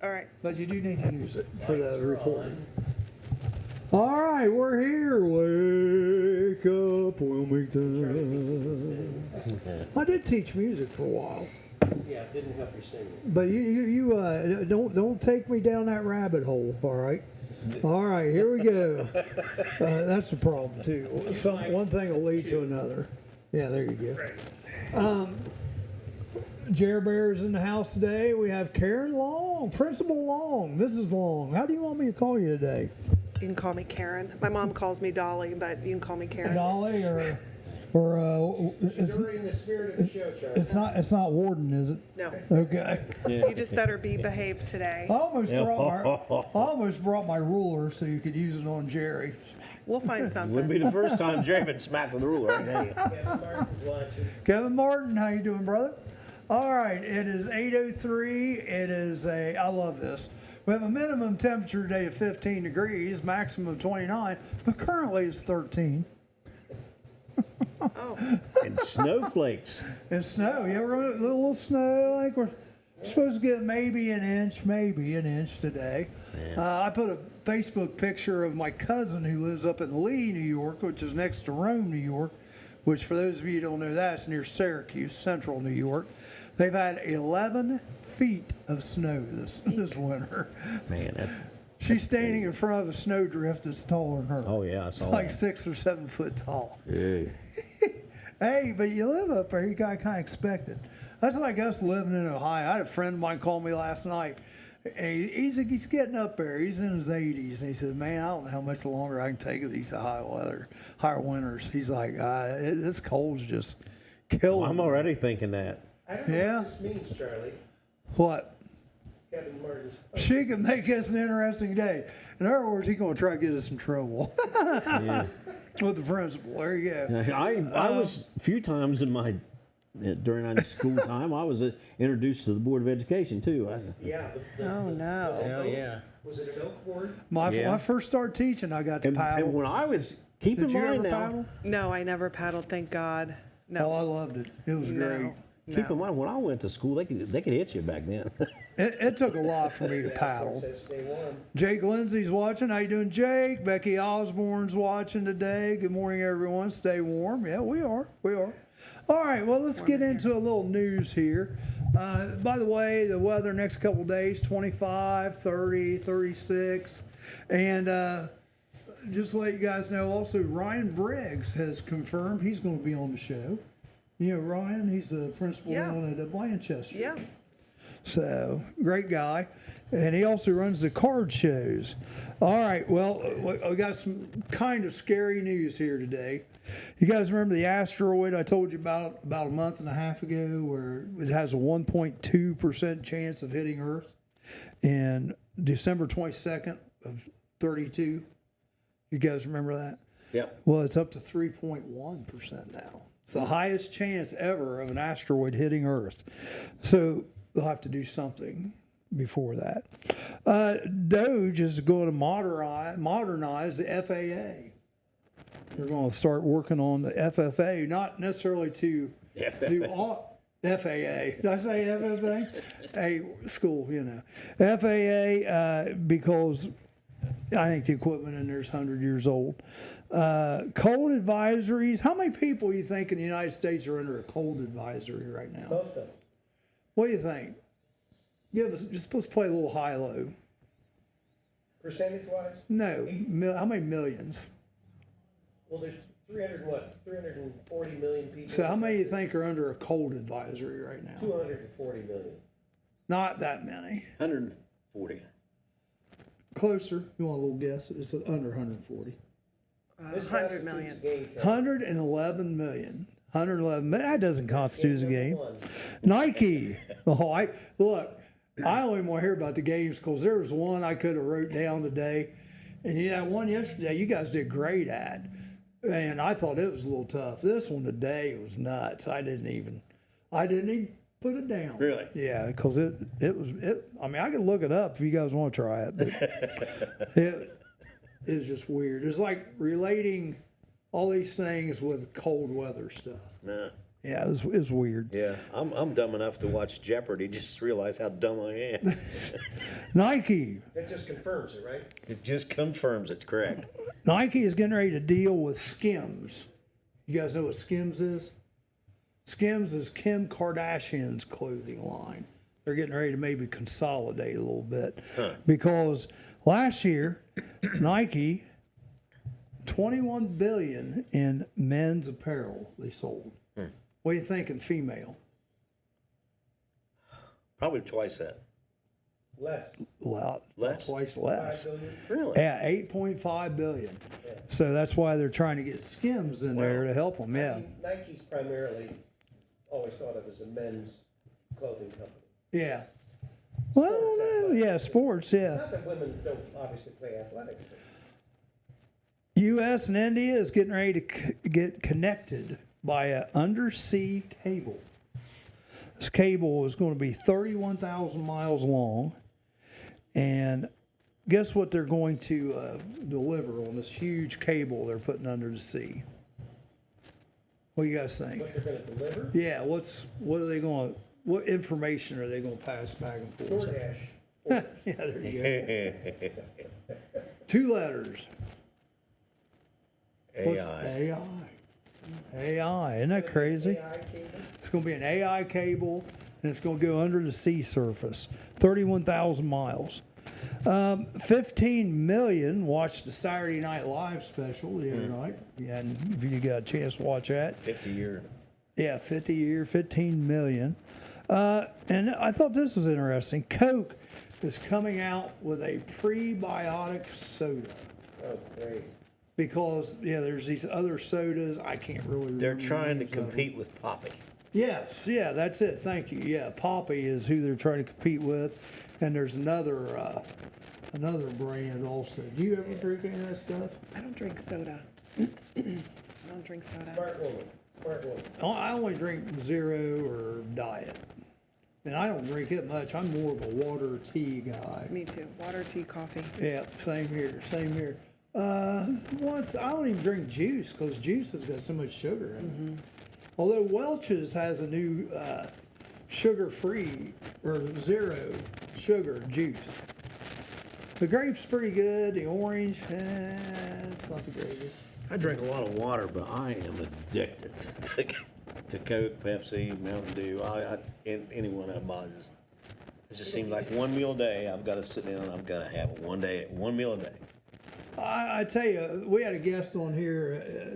All right. But you do need to use it for the recording. All right, we're here. Wake up, Wilmington. I did teach music for a while. Yeah, it didn't help your singing. But you don't take me down that rabbit hole, all right? All right, here we go. That's the problem too. One thing will lead to another. Yeah, there you go. Jer Bear's in the house today. We have Karen Long, Principal Long, Mrs. Long. How do you want me to call you today? You can call me Karen. My mom calls me Dolly, but you can call me Karen. Dolly or it's, During the spirit of the show, Charlie. it's not Warden, is it? No. Okay. You just better be behaved today. I almost brought my ruler so you could use it on Jerry. We'll find something. Wouldn't be the first time Jerry been smacked with a ruler. Kevin Martin's watching. Kevin Martin, how you doing, brother? All right, it is 8:03. It is I love this. We have a minimum temperature today of 15 degrees, maximum of 29, but currently it's 13. Oh, And snowflakes. And snow, yeah, we're going to a little snow. I think we're supposed to get maybe an inch today. I put a Facebook picture of my cousin who lives up in Lee, New York, which is next to Rome, New York, which for those of you who don't know, that's near Syracuse, central New York. They've had 11 feet of snow this winter. Man, that's. She's standing in front of a snowdrift that's taller than her. Oh, yeah, I It's saw like that. 6 or 7 foot tall. Yeah. Hey, but you live up there, you got kind of expect it. That's like us living in Ohio. I had a friend of mine call me last night. And he's getting up there. He's in his 80s. And he said, man, I don't know how much longer I can take of these higher winters. He's like, this cold's just killing I'm me. already thinking that. I don't know Yeah. what this means, Charlie. What? Kevin Martin's. She can make this an interesting day. In other words, he's going to try to get us in trouble Yeah. with the principal. There you go. I was a few times in my during my school time. I was introduced to the Board of Education too. Yeah. Oh, no. Yeah. Was it an oak board? When Yeah. I first started teaching, I got to paddle. And when I was keep Did in you mind ever now, paddle? No, I never paddled, thank God. Oh, No. I loved it. It was great. No. keep in mind when I went to school, they could hit you back then. It took a lot for me to paddle. Says stay warm. Jake Lindsay's watching. How you doing, Jake? Becky Osborne's watching today. Good morning, everyone. Stay warm. Yeah, we are. We are. All right, well, let's get into a little news here. By the way, the weather next couple days, 25, 30, 36. And just to let you guys know, also, Ryan Briggs has confirmed he's going to be on the show. You know, Ryan, he's the principal Yeah. down at Blanchester. Yeah. So, great guy. And he also runs the card shows. All right, well, we got some kind of scary news here today. You guys remember the asteroid I told you about a month and a half ago where it has a 1.2% chance of hitting Earth? And December 22nd of 32. You guys remember that? Yep. Well, it's up to 3.1% now. It's the highest chance ever of an asteroid hitting Earth. So they'll have to do something before that. DOGE is going to modernize the FAA. They're going to start working on the FFA, not necessarily to do all FAA. Did I say FFA? Hey, school, you know. FAA, because I think the equipment in there is 100 years old. Cold advisories. How many people you think in the United States are under a cold advisory right now? Most of them. What do you think? Give us, just let's play a little high-low. Percentage-wise? No, how many millions? Well, there's 340 million people. So how many you think are under a cold advisory right now? 240 million. Not that many. 140. Closer. You want a little guess? It's under 140. This 100 constitutes million. a game, Charlie. 111 million. 111. But that doesn't constitute as a game. Number one. Nike. Oh, look. I only want to hear about the games because there was one I could have wrote down today, and you know, one yesterday you guys did great at, and I thought it was a little tough. This one today was nuts. I didn't even put it down. Really? Yeah, because it was. I mean, I could look it up if you guys want to try it, but it is just weird. It's like relating all these things with cold weather stuff. Nah. Yeah, it was weird. Yeah, I'm dumb enough to watch Jeopardy. Just realize how dumb I am. Nike. That just confirms it, right? It just confirms it's correct. Nike is getting ready to deal with Skims. You guys know what Skims is? Skims is Kim Kardashian's clothing line. They're getting ready to maybe consolidate a little bit because last year Nike 21 billion in men's apparel they sold. What do you think in female? Probably twice that. Less. Less? Twice 5 less. billion? Really? Yeah, 8.5 billion. So that's why they're trying to get Skims in there to help them. Yeah. Nike's primarily always thought of as a men's clothing company. Yeah. Well, yeah, sports, yeah. Not that women don't obviously play athletics. U.S. and India is getting ready to get connected by an undersea cable. This cable is going to be 31,000 miles long. And guess what they're going to deliver on this huge cable they're putting under the sea? What do you guys think? What they're going to deliver? Yeah, what information are they going to pass back and forth? DoorDash. Yeah, there you go. 2 letters. What's AI. AI, isn't that crazy? AI cable? It's going to be an AI cable, and it's going to go under the sea surface, 31,000 miles. 15 million watched the Saturday Night Live special the other night. Yeah, if you got a chance to watch that. 50 year. Yeah, 15 million. And I thought this was interesting. Coke is coming out with a prebiotic soda Oh, great. because, there's these other sodas. I can't really remember. They're trying to the names of them. compete with Poppy. Yes, yeah, that's it. Thank you. Yeah, Poppy is who they're trying to compete with. And there's another brand also. Do you ever drink any of that stuff? I don't drink soda. I don't drink soda. Smart woman. Smart woman. Oh, I only drink zero or diet. And I don't drink it much. I'm more of a water tea guy. Me too. Water, tea, coffee. Yeah, same here. Once I don't even drink juice because juice has got so much sugar in it. Although Welch's has a new sugar-free or zero sugar juice. The grape's pretty good. The orange, it's not the greatest. I drink a lot of water, but I am addicted to Coke, Pepsi, Mountain Dew. Any one of them. It just seems like one meal a day. I've got to sit down. I've got to have it one meal a day. I tell you, we had a guest on here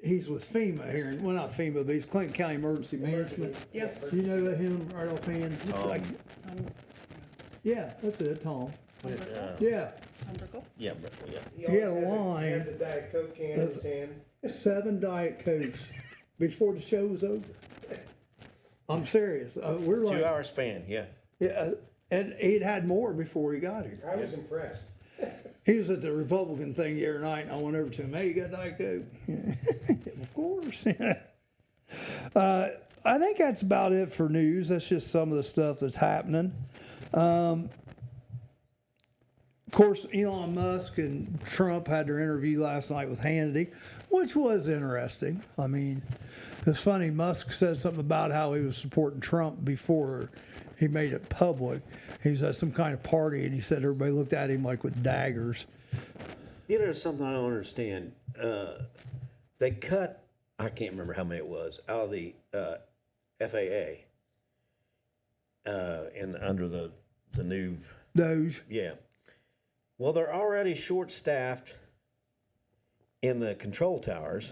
he's with FEMA here. Well, not FEMA, but he's Clinton County Emergency Management. Yep. You know him right offhand? Yeah, that's it, Tom. Yeah, Tom Brickle? Yeah, but yeah. He had a always line. Has a Diet Coke can in his hand. 7 Diet Cokes before the show was over. I'm serious. We're 2 like, hour span, yeah. yeah, and he'd had more before he got here. I was impressed. He was at the Republican thing the other night, and I went over to him. Hey, you got Diet Coke? Of course. I think that's about it for news. That's just some of the stuff that's happening. Of course, Elon Musk and Trump had their interview last night with Hannity, which was interesting. I mean, it's funny. Musk said something about how he was supporting Trump before he made it public. He was at some kind of party, and he said everybody looked at him like with daggers. You know, there's something I don't understand. They cut, I can't remember how many it was, out of the FAA and under the new, Doge. yeah. Well, they're already short-staffed in the control towers,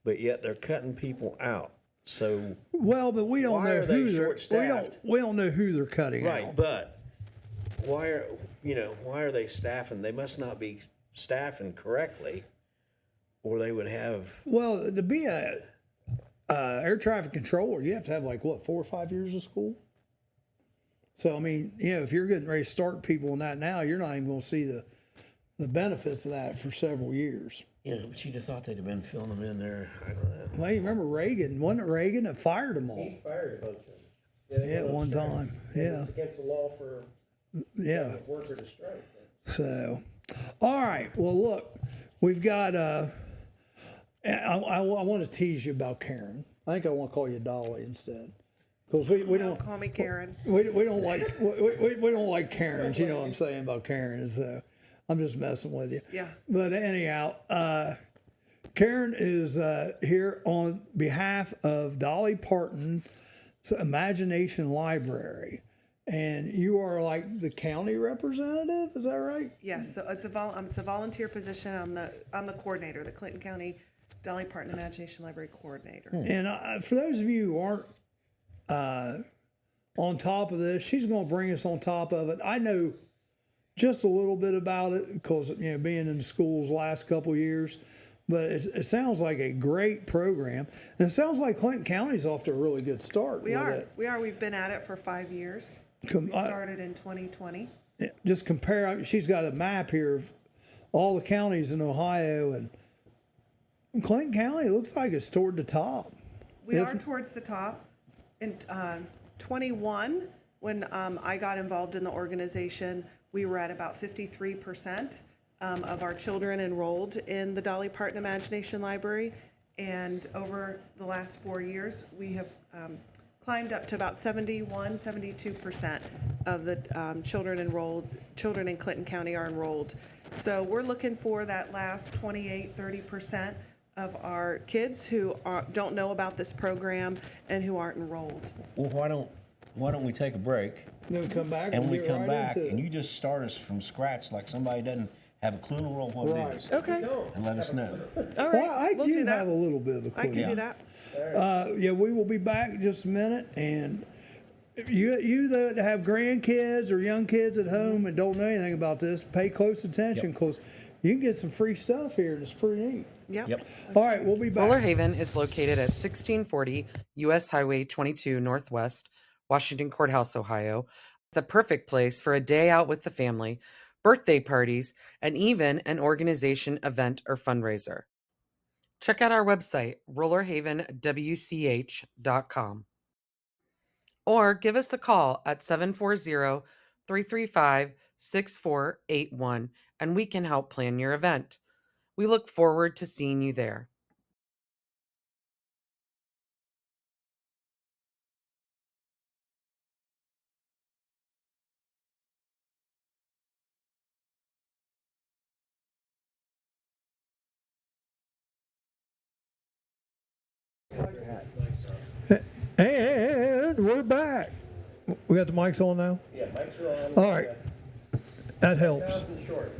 but yet they're cutting people out. So Well, but we don't Why know are they who they're short-staffed? we don't know who they're cutting right, out. but why are they staffing? They must not be staffing correctly, or they would have. Well, to be a air traffic controller, you have to have 4 or 5 years of school. So I mean, if you're getting ready to start people in that now, you're not even going to see the benefits of that for several years. Yeah, but you'd have thought they'd have been filling them in there. I don't know. Well, you remember Reagan? Wasn't it Reagan that fired them all? He fired a bunch of them. They Yeah, went on one strike. time. And Yeah, It's against the law for yeah. a worker to strike. So, all right. Well, look, we've got And I want to tease you about Karen. I think I want to call you Dolly instead. Because we Don't don't call me Karen. we don't like we don't like Karens. You know what I'm saying about Karens. I'm just messing with you. Yeah. But anyhow, Karen is here on behalf of Dolly Parton's Imagination Library, and you are like the county representative. Is that right? Yes, so it's a volunteer position. I'm the coordinator, the Clinton County Dolly Parton Imagination Library coordinator. And for those of you who aren't on top of this, she's going to bring us on top of it. I know just a little bit about it because being in the schools last couple of years, but it sounds like a great program, and it sounds like Clinton County's off to a really good start. We are. We've been at it for 5 years. We started in 2020. Just compare. She's got a map here of all the counties in Ohio, and Clinton County looks like it's toward the top. We are towards the top. In 21, when I got involved in the organization, we were at about 53% of our children enrolled in the Dolly Parton Imagination Library. And over the last 4 years, we have climbed up to about 72% of the children in Clinton County are enrolled. So we're looking for that last 30% of our kids who don't know about this program and who aren't enrolled. Well, why don't we take a break Then we come back and we get come right back into it. and you just start us from scratch like somebody doesn't have a clue in the world what Right. it is, Okay, and let us know. all Well, right, I we'll do do that. have a little bit of a clue. I can do that. Yeah, we will be back in just a minute. And if you that have grandkids or young kids at home and don't know anything about this, pay close attention because you can get some free stuff here. It's pretty neat. Yep. All right, we'll be back. Roller Haven is located at 1640 U.S. Highway 22 Northwest, Washington Courthouse, Ohio. The perfect place for a day out with the family, birthday parties, and even an organization, event, or fundraiser. Check out our website, rollerhavenwch.com. Or give us a call at 740-335-6481 and we can help plan your event. We look forward to seeing you there. And we're back. We got the mics on now? Yeah, mics are on. All right. That helps. 1,000 short.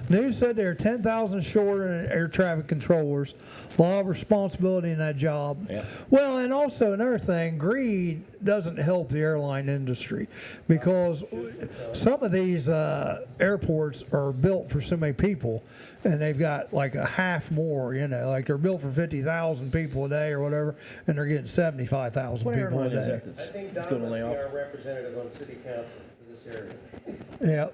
News said there are 10,000 short in air traffic controllers. A lot of responsibility in that job. Yeah. Well, and also another thing, greed doesn't help the airline industry because some of these airports are built for so many people, and they've got like a half more. Like they're built for 50,000 people a day or whatever, and they're getting 75,000 What people a airline is day. that I think that's Don going to must lay be off? our representative on city council for this area. Yeah.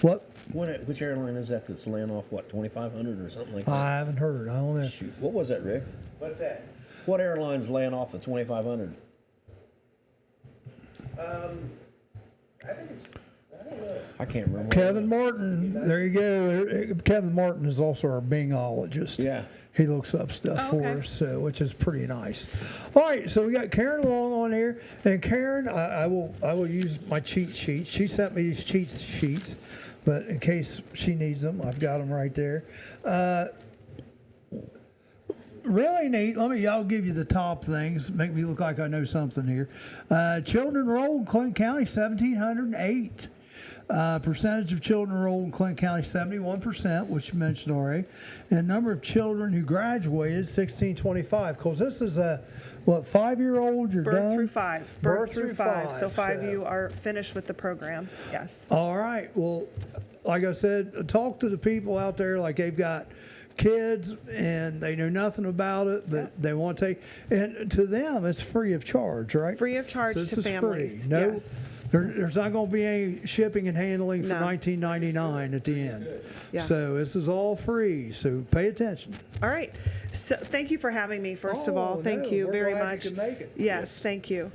What? Which airline is that that's laying off, 2,500 or something like that? I haven't heard. I don't know. Shoot, what was that, Rick? What's that? What airline's laying off the 2,500? I think it's, I don't know. I can't remember. Kevin Martin, there you go. Kevin Martin is also our bingologist. Yeah. He looks up stuff Oh, for okay. us, which is pretty nice. All right, so we got Karen Long on here, and Karen, I will use my cheat sheets. She sent me these cheat sheets, but in case she needs them, I've got them right there. Really neat. I'll give you the top things. Make me look like I know something here. Children enrolled in Clinton County, 1,708. Percentage of children enrolled in Clinton County, 71%, which you mentioned already. And number of children who graduated, 1,625. Because this is a, 5-year-old, you're Birth done? through 5. Birth through 5, So 5 of so- you are finished with the program. Yes. All right. Well, like I said, talk to the people out there like they've got kids and they know nothing about it, but they want to take. And to them, it's free of charge, right? Free of charge So this to is free. families. No, Yes. there's not going to be any shipping and handling for No. $19.99 at the end. Yeah. So this is all free. So pay attention. All right. So thank you for having me, first of all. Oh, Thank no, you we're very glad you much. could make it. Yes, thank you.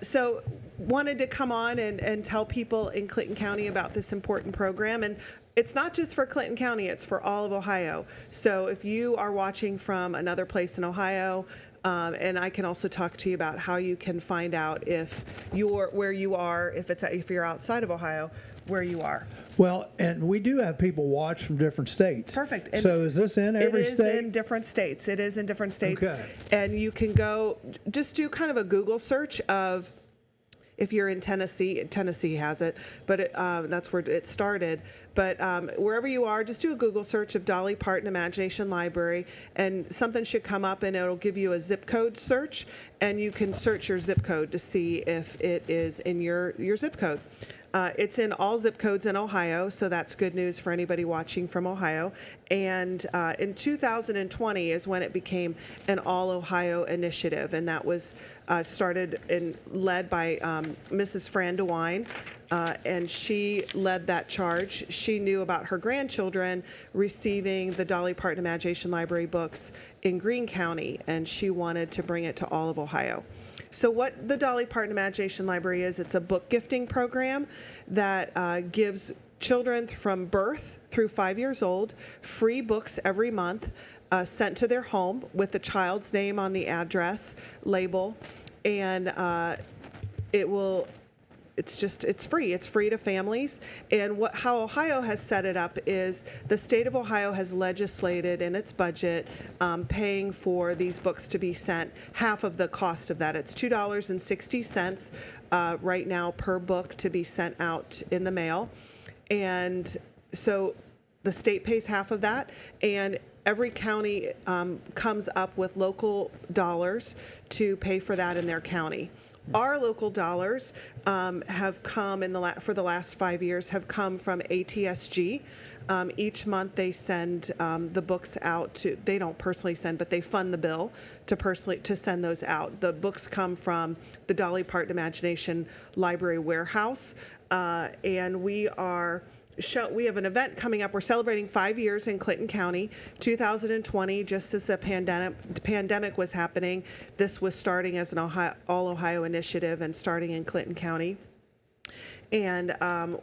So wanted to come on and tell people in Clinton County about this important program. And It's not just for Clinton County, it's for all of Ohio. So if you are watching from another place in Ohio, and I can also talk to you about how you can find out if you're where you are, if you're outside of Ohio, where you are. Well, and we do have people watch from different states. Perfect. And so is this in every It is state? in different states. It is in different states. Okay. And you can go, just do kind of a Google search of, if you're in Tennessee, Tennessee has it, but that's where it started. But wherever you are, just do a Google search of Dolly Parton Imagination Library, and something should come up, and it'll give you a zip code search, and you can search your zip code to see if it is in your zip code. It's in all zip codes in Ohio, so that's good news for anybody watching from Ohio. And in 2020 is when it became an all Ohio initiative, and that was started and led by Mrs. Fran DeWine, and she led that charge. She knew about her grandchildren receiving the Dolly Parton Imagination Library books in Greene County, and she wanted to bring it to all of Ohio. So what the Dolly Parton Imagination Library is, it's a book gifting program that gives children from birth through 5 years old free books every month sent to their home with the child's name on the address label, and it's free. It's free to families. And how Ohio has set it up is the state of Ohio has legislated in its budget paying for these books to be sent, half of the cost of that. It's $2.60 right now per book to be sent out in the mail. And so the state pays half of that, and every county comes up with local dollars to pay for that in their county. Our local dollars have come for the last 5 years have come from ATSG. Each month they send the books out to. They don't personally send, but they fund the bill to send those out. The books come from the Dolly Parton Imagination Library warehouse, and we have an event coming up. We're celebrating 5 years in Clinton County. 2020, just as the pandemic was happening, this was starting as an all Ohio initiative and starting in Clinton County. And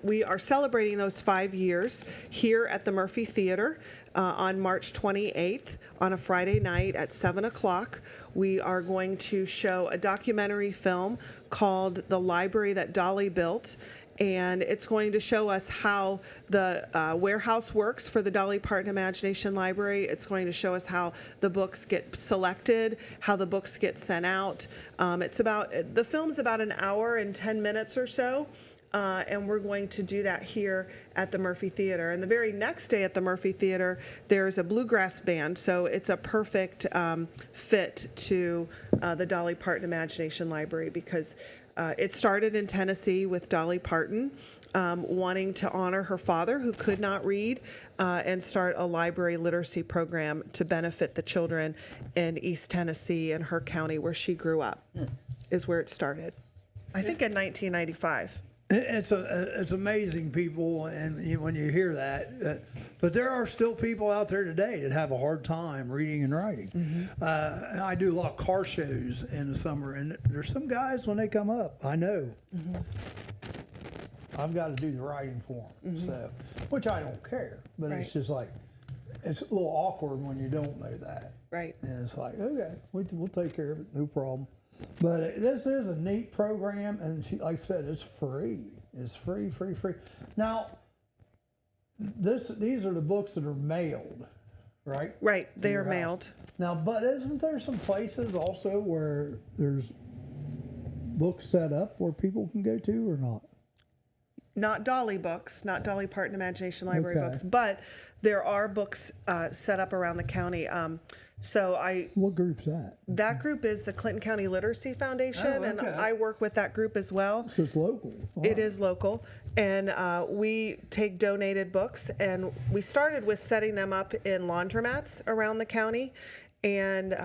we are celebrating those 5 years here at the Murphy Theater on March 28th on a Friday night at 7 o'clock. We are going to show a documentary film called The Library That Dolly Built. And it's going to show us how the warehouse works for the Dolly Parton Imagination Library. It's going to show us how the books get selected, how the books get sent out. The film's about an hour and 10 minutes or so. And we're going to do that here at the Murphy Theater. And the very next day at the Murphy Theater, there's a bluegrass band. So it's a perfect fit to the Dolly Parton Imagination Library, because it started in Tennessee with Dolly Parton wanting to honor her father, who could not read, and start a library literacy program to benefit the children in East Tennessee and her county where she grew up, is where it started. I think in 1995. It's amazing, people, and when you hear that, but there are still people out there today that have a hard time reading and writing. Mm-hmm. And I do a lot of car shows in the summer, and there's some guys when they come up, I know, I've got to do the writing for them, so, which I don't care, but it's just like, it's a little awkward when you don't know that. Right. And it's like, okay, we'll take care of it, no problem. But this is a neat program, and like I said, it's free. It's free. Now, these are the books that are mailed, right? Right, they are mailed. Now, but isn't there some places also where there's books set up where people can go to, or not? Not Dolly books, not Dolly Parton Imagination Library books, but there are books set up around the county. What group's that? That group is the Clinton County Literacy Foundation, and I work with that group as well. So it's local. Wow. It is local, and we take donated books, and we started with setting them up in laundromats around the county, and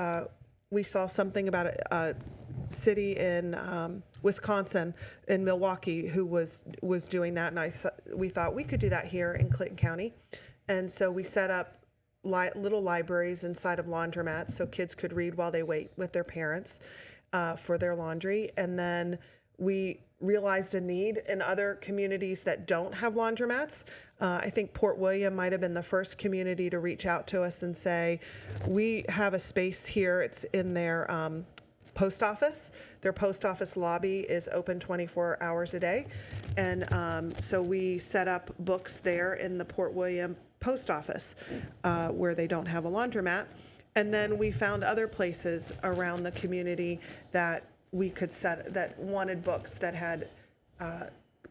we saw something about a city in Wisconsin, in Milwaukee, who was doing that, and we thought we could do that here in Clinton County, and so we set up little libraries inside of laundromats so kids could read while they wait with their parents for their laundry. And then we realized a need in other communities that don't have laundromats. I think Port William might have been the first community to reach out to us and say, we have a space here. It's in their post office. Their post office lobby is open 24 hours a day. And so we set up books there in the Port William post office where they don't have a laundromat. And then we found other places around the community that we could set, that wanted books that had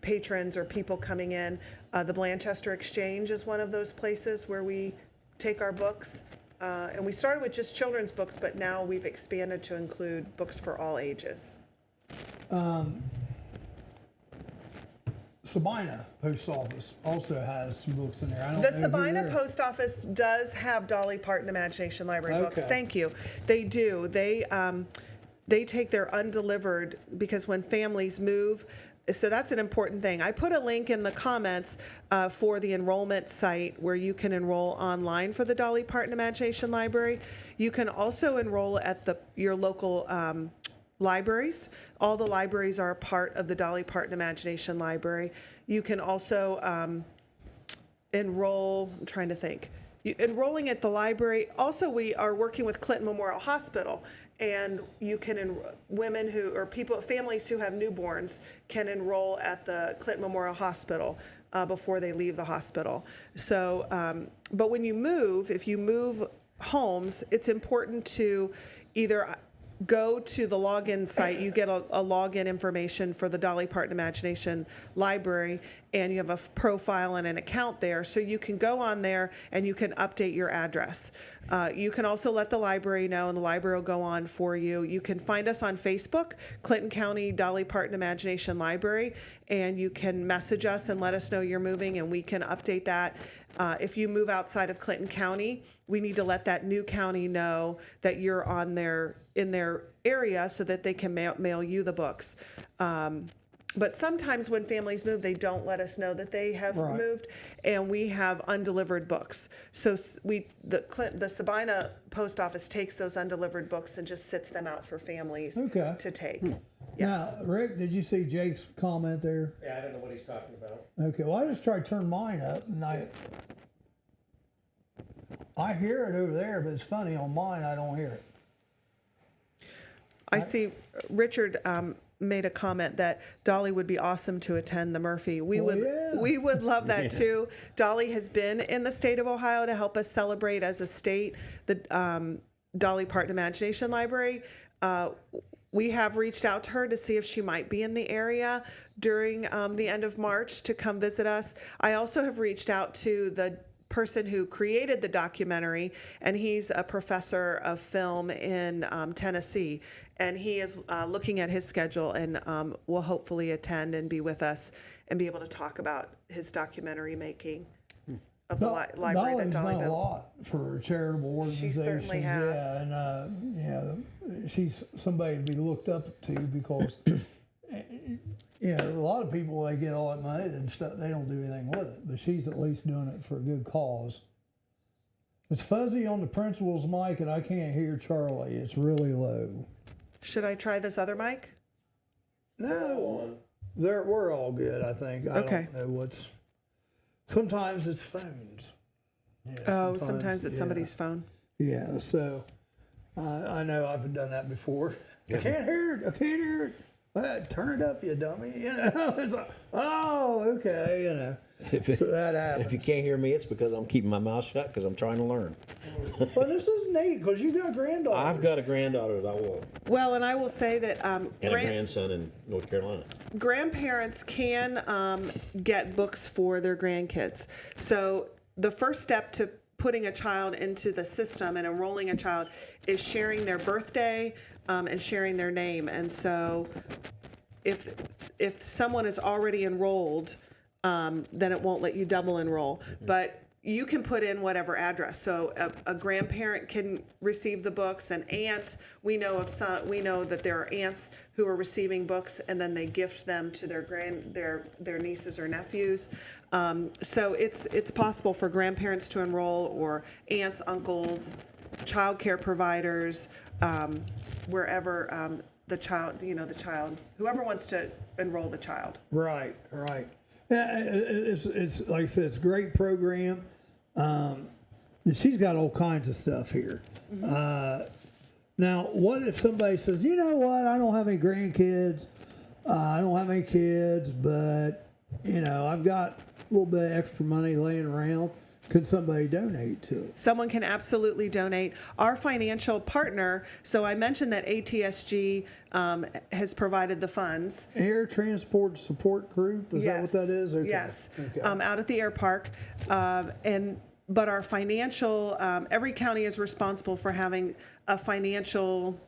patrons or people coming in. The Blanchester Exchange is one of those places where we take our books. And we started with just children's books, but now we've expanded to include books for all ages. Sabina Post Office also has some books in there. I don't The know who Sabina they're- Post Office does have Dolly Parton Imagination Library books. Okay. Thank you. They do. They take their undelivered, because when families move, so that's an important thing. I put a link in the comments for the enrollment site where you can enroll online for the Dolly Parton Imagination Library. You can also enroll at your local libraries. All the libraries are a part of the Dolly Parton Imagination Library. You can also enroll, I'm trying to think, enrolling at the library. Also, we are working with Clinton Memorial Hospital, and you can, women who, or people, families who have newborns can enroll at the Clinton Memorial Hospital before they leave the hospital. So, but when you move, if you move homes, it's important to either go to the login site. You get a login information for the Dolly Parton Imagination Library, and you have a profile and an account there, so you can go on there and you can update your address. You can also let the library know, and the library will go on for you. You can find us on Facebook, Clinton County Dolly Parton Imagination Library, and you can message us and let us know you're moving, and we can update that. If you move outside of Clinton County, we need to let that new county know that you're in their area so that they can mail you the books. But sometimes when families move, they don't let us know that they have Right. moved, and we have undelivered books. So the Sabina Post Office takes those undelivered books and just sits them out for families Okay. to take. Now, Yes. Rick, did you see Jake's comment there? Yeah, I don't know what he's talking about. Okay, well, I just tried to turn mine up, and I hear it over there, but it's funny, on mine, I don't hear it. I see Richard made a comment that Dolly would be awesome to attend the Murphy. We Well, would yeah. we would love that too. Dolly has been in the state of Ohio to help us celebrate as a state the Dolly Parton Imagination Library. We have reached out to her to see if she might be in the area during the end of March to come visit us. I also have reached out to the person who created the documentary, and he's a professor of film in Tennessee, and he is looking at his schedule and will hopefully attend and be with us and be able to talk about his documentary making of the library that Dolly's Dolly done a built. lot for charitable organizations. certainly has. Yeah, and she's somebody to be looked up to because a lot of people, they get all that money and stuff, they don't do anything with it. But she's at least doing it for a good cause. It's fuzzy on the principal's mic, and I can't hear Charlie. It's really low. Should I try this other mic? No, we're all good, I think. I Okay. don't know what's. Sometimes it's phones. Yeah, Oh, sometimes it's yeah. somebody's phone. Yeah, so I know I've done that before. I can't hear it. I can't hear it. Well, turn it up, you dummy. It's like, oh, okay. So that happens. If you can't hear me, it's because I'm keeping my mouth shut because I'm trying to learn. Well, this is neat because you got granddaughters. I've got a granddaughter that I want Well, and I will say that and a grandson in North Carolina. grandparents can get books for their grandkids. So the first step to putting a child into the system and enrolling a child is sharing their birthday and sharing their name. And so if someone is already enrolled, then it won't let you double enroll. But you can put in whatever address. So a grandparent can receive the books. An aunt, we know that there are aunts who are receiving books and then they gift them to their nieces or nephews. So it's possible for grandparents to enroll, or aunts, uncles, child care providers, wherever the child, whoever wants to enroll the child. Right. Yeah, it's like I said, it's a great program. And she's got all kinds of stuff here. Now, what if somebody says, you know what, I don't have any grandkids, I don't have any kids, but, I've got a little bit of extra money laying around. Could somebody donate to it? Someone can absolutely donate. Our financial partner, so I mentioned that ATSG has provided the funds. Air Transport Support Group, is that what that is? Okay. Yes, Okay. out at the air park. But our financial, every county is responsible for having a financial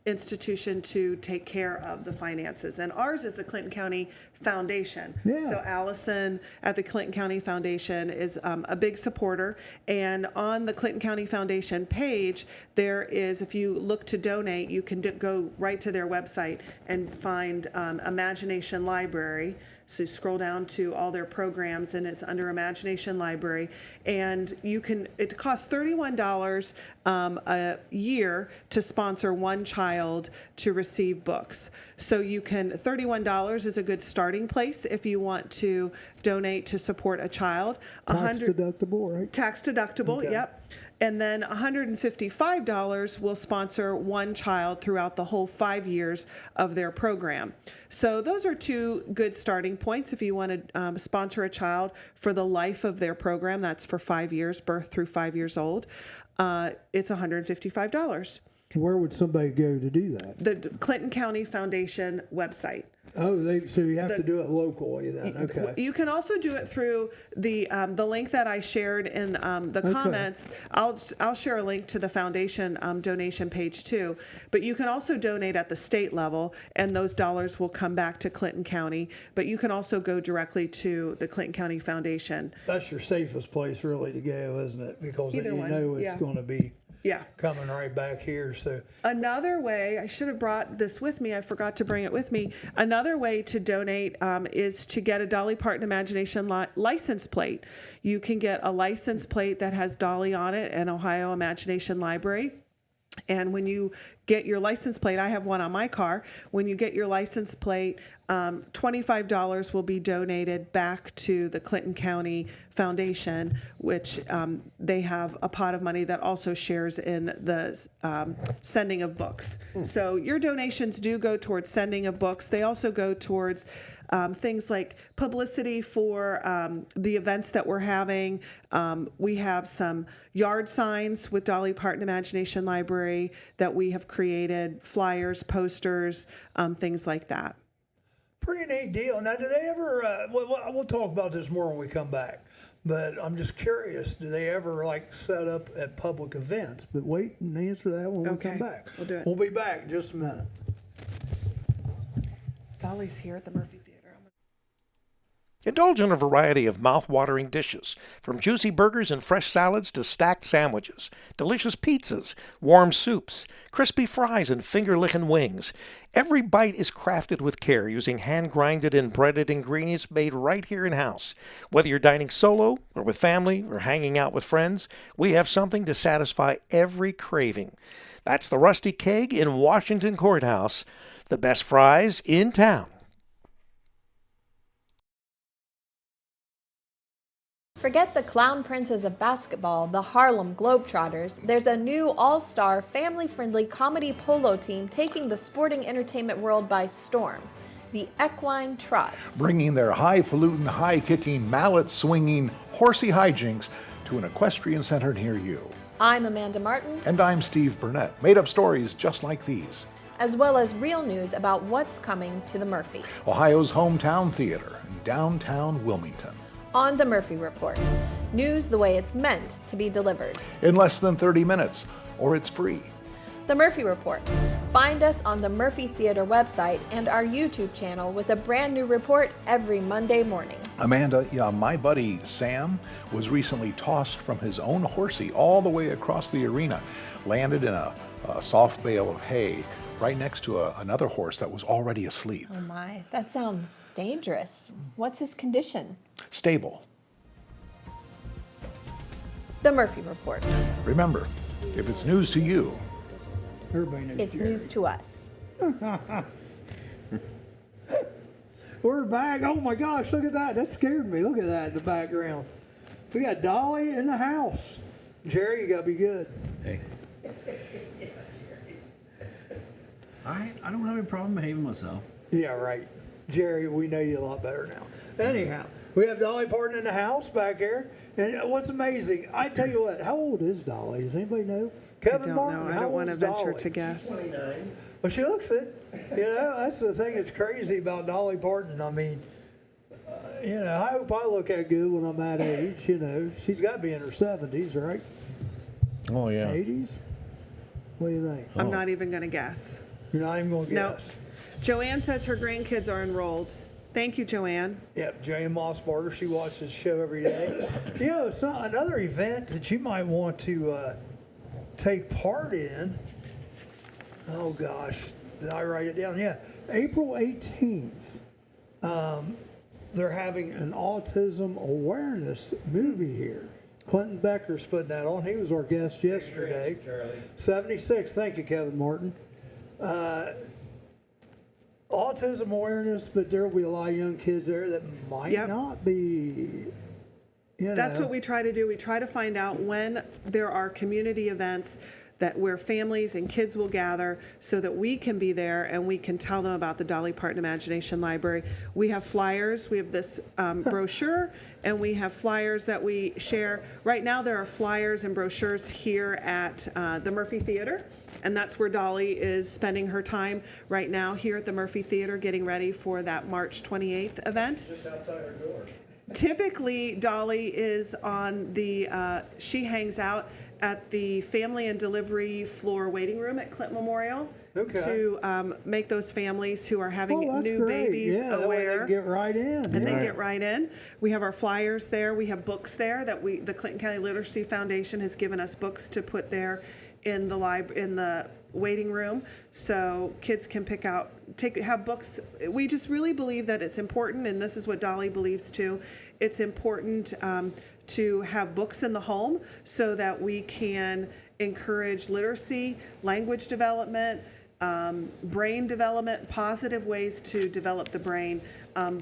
institution to take care of the finances. And ours is the Clinton County Foundation. Yeah. So Allison at the Clinton County Foundation is a big supporter. And on the Clinton County Foundation page, there is, if you look to donate, you can go right to their website and find Imagination Library. So you scroll down to all their programs and it's under Imagination Library. And it costs $31 a year to sponsor one child to receive books. So $31 is a good starting place if you want to donate to support a child. Tax deductible, right? Tax deductible, Okay. Yep. And then $155 will sponsor one child throughout the whole 5 years of their program. So those are two good starting points if you want to sponsor a child for the life of their program. That's for 5 years, birth through 5 years old. It's $155. Where would somebody go to do that? The Clinton County Foundation website. Oh, so you have to do it locally then, okay. You can also do it through the link that I shared in the comments. I'll share a link to the foundation donation page too. But you can also donate at the state level, and those dollars will come back to Clinton County. But you can also go directly to the Clinton County Foundation. That's your safest place really to go, isn't it? Because Either you one, know it's yeah. going to be Yeah. coming right back here. So Another way, I should have brought this with me. I forgot to bring it with me. Another way to donate is to get a Dolly Parton Imagination license plate. You can get a license plate that has Dolly on it and Ohio Imagination Library. And when you get your license plate, I have one on my car. When you get your license plate, $25 will be donated back to the Clinton County Foundation, which they have a pot of money that also shares in the sending of books. So your donations do go towards sending of books. They also go towards things like publicity for the events that we're having. We have some yard signs with Dolly Parton Imagination Library that we have created, flyers, posters, things like that. pretty neat deal. Now, do they ever, we'll talk about this more when we come back, but I'm just curious, do they ever like set up at public events? But wait and answer that when we come back. We'll do it. We'll be back in just a minute. Dolly's here at the Murphy Theater. Indulge in a variety of mouth-watering dishes, from juicy burgers and fresh salads to stacked sandwiches, delicious pizzas, warm soups, crispy fries, and finger-licking wings. Every bite is crafted with care using hand-grinded and breaded ingredients made right here in-house. Whether you're dining solo or with family or hanging out with friends, we have something to satisfy every craving. That's the Rusty Keg in Washington Courthouse, the best fries in town. Forget the clown princes of basketball, the Harlem Globetrotters. There's a new all-star, family-friendly comedy polo team taking the sporting entertainment world by storm. The Equine Trots. Bringing their highfalutin, high-kicking, mallet-swinging, horsey hijinks to an equestrian center near you. I'm Amanda Martin. And I'm Steve Burnett. Made up stories just like these. As well as real news about what's coming to the Murphy. Ohio's hometown theater in downtown Wilmington. On the Murphy Report. News the way it's meant to be delivered. In less than 30 minutes, or it's free. The Murphy Report. Find us on the Murphy Theater website and our YouTube channel with a brand new report every Monday morning. Amanda, my buddy Sam was recently tossed from his own horsey all the way across the arena, landed in a soft bale of hay right next to another horse that was already asleep. Oh my, that sounds dangerous. What's his condition? Stable. The Murphy Report. Remember, if it's news to you, Everybody knows It's Jerry. news to us. We're back. Oh my gosh, look at that. That scared me. Look at that in the background. We got Dolly in the house. Jerry, you got to be good. Hey. I don't have any problem behaving myself. Yeah, right. Jerry, we know you a lot better now. Anyhow, we have Dolly Parton in the house back here. And what's amazing, I tell you what, how old is Dolly? Does anybody know? Kevin I don't Martin, know. I how don't old want to is venture Dolly? to guess. Well, she looks it. You know, that's the thing that's crazy about Dolly Parton. I mean, you know, I hope I look that good when I'm that age. You know, she's got to be in her 70s, right? Oh, yeah. 80s? What do you think? I'm not even going to guess. You're not even going to No. guess? Joanne says her grandkids are enrolled. Thank you, Joanne. Yep, Jane Mossbarger, she watches the show every day. You know, it's not another event that you might want to take part in. Oh gosh, did I write it down? Yeah, April 18th. They're having an autism awareness movie here. Clinton Becker's putting that on. He was our guest yesterday. 76. Thank you, Kevin Martin. Autism awareness, but there will be a lot of young kids there that might Yep. not be. That's what we try to do. We try to find out when there are community events that where families and kids will gather so that we can be there and we can tell them about the Dolly Parton Imagination Library. We have flyers. We have this brochure, and we have flyers that we share. Right now there are flyers and brochures here at the Murphy Theater. And that's where Dolly is spending her time right now, here at the Murphy Theater, getting ready for that March 28th event. Just outside our door. Typically, Dolly is on the, she hangs out at the family and delivery floor waiting room at Clint Memorial to make those families who are having Oh, that's new great. babies Yeah, that way they aware. can get right in. And they get right in. We have our flyers there. We have books there that the Clinton County Literacy Foundation has given us books to put there in the waiting room, so kids can have books. We just really believe that it's important, and this is what Dolly believes too. It's important to have books in the home so that we can encourage literacy, language development, brain development, positive ways to develop the brain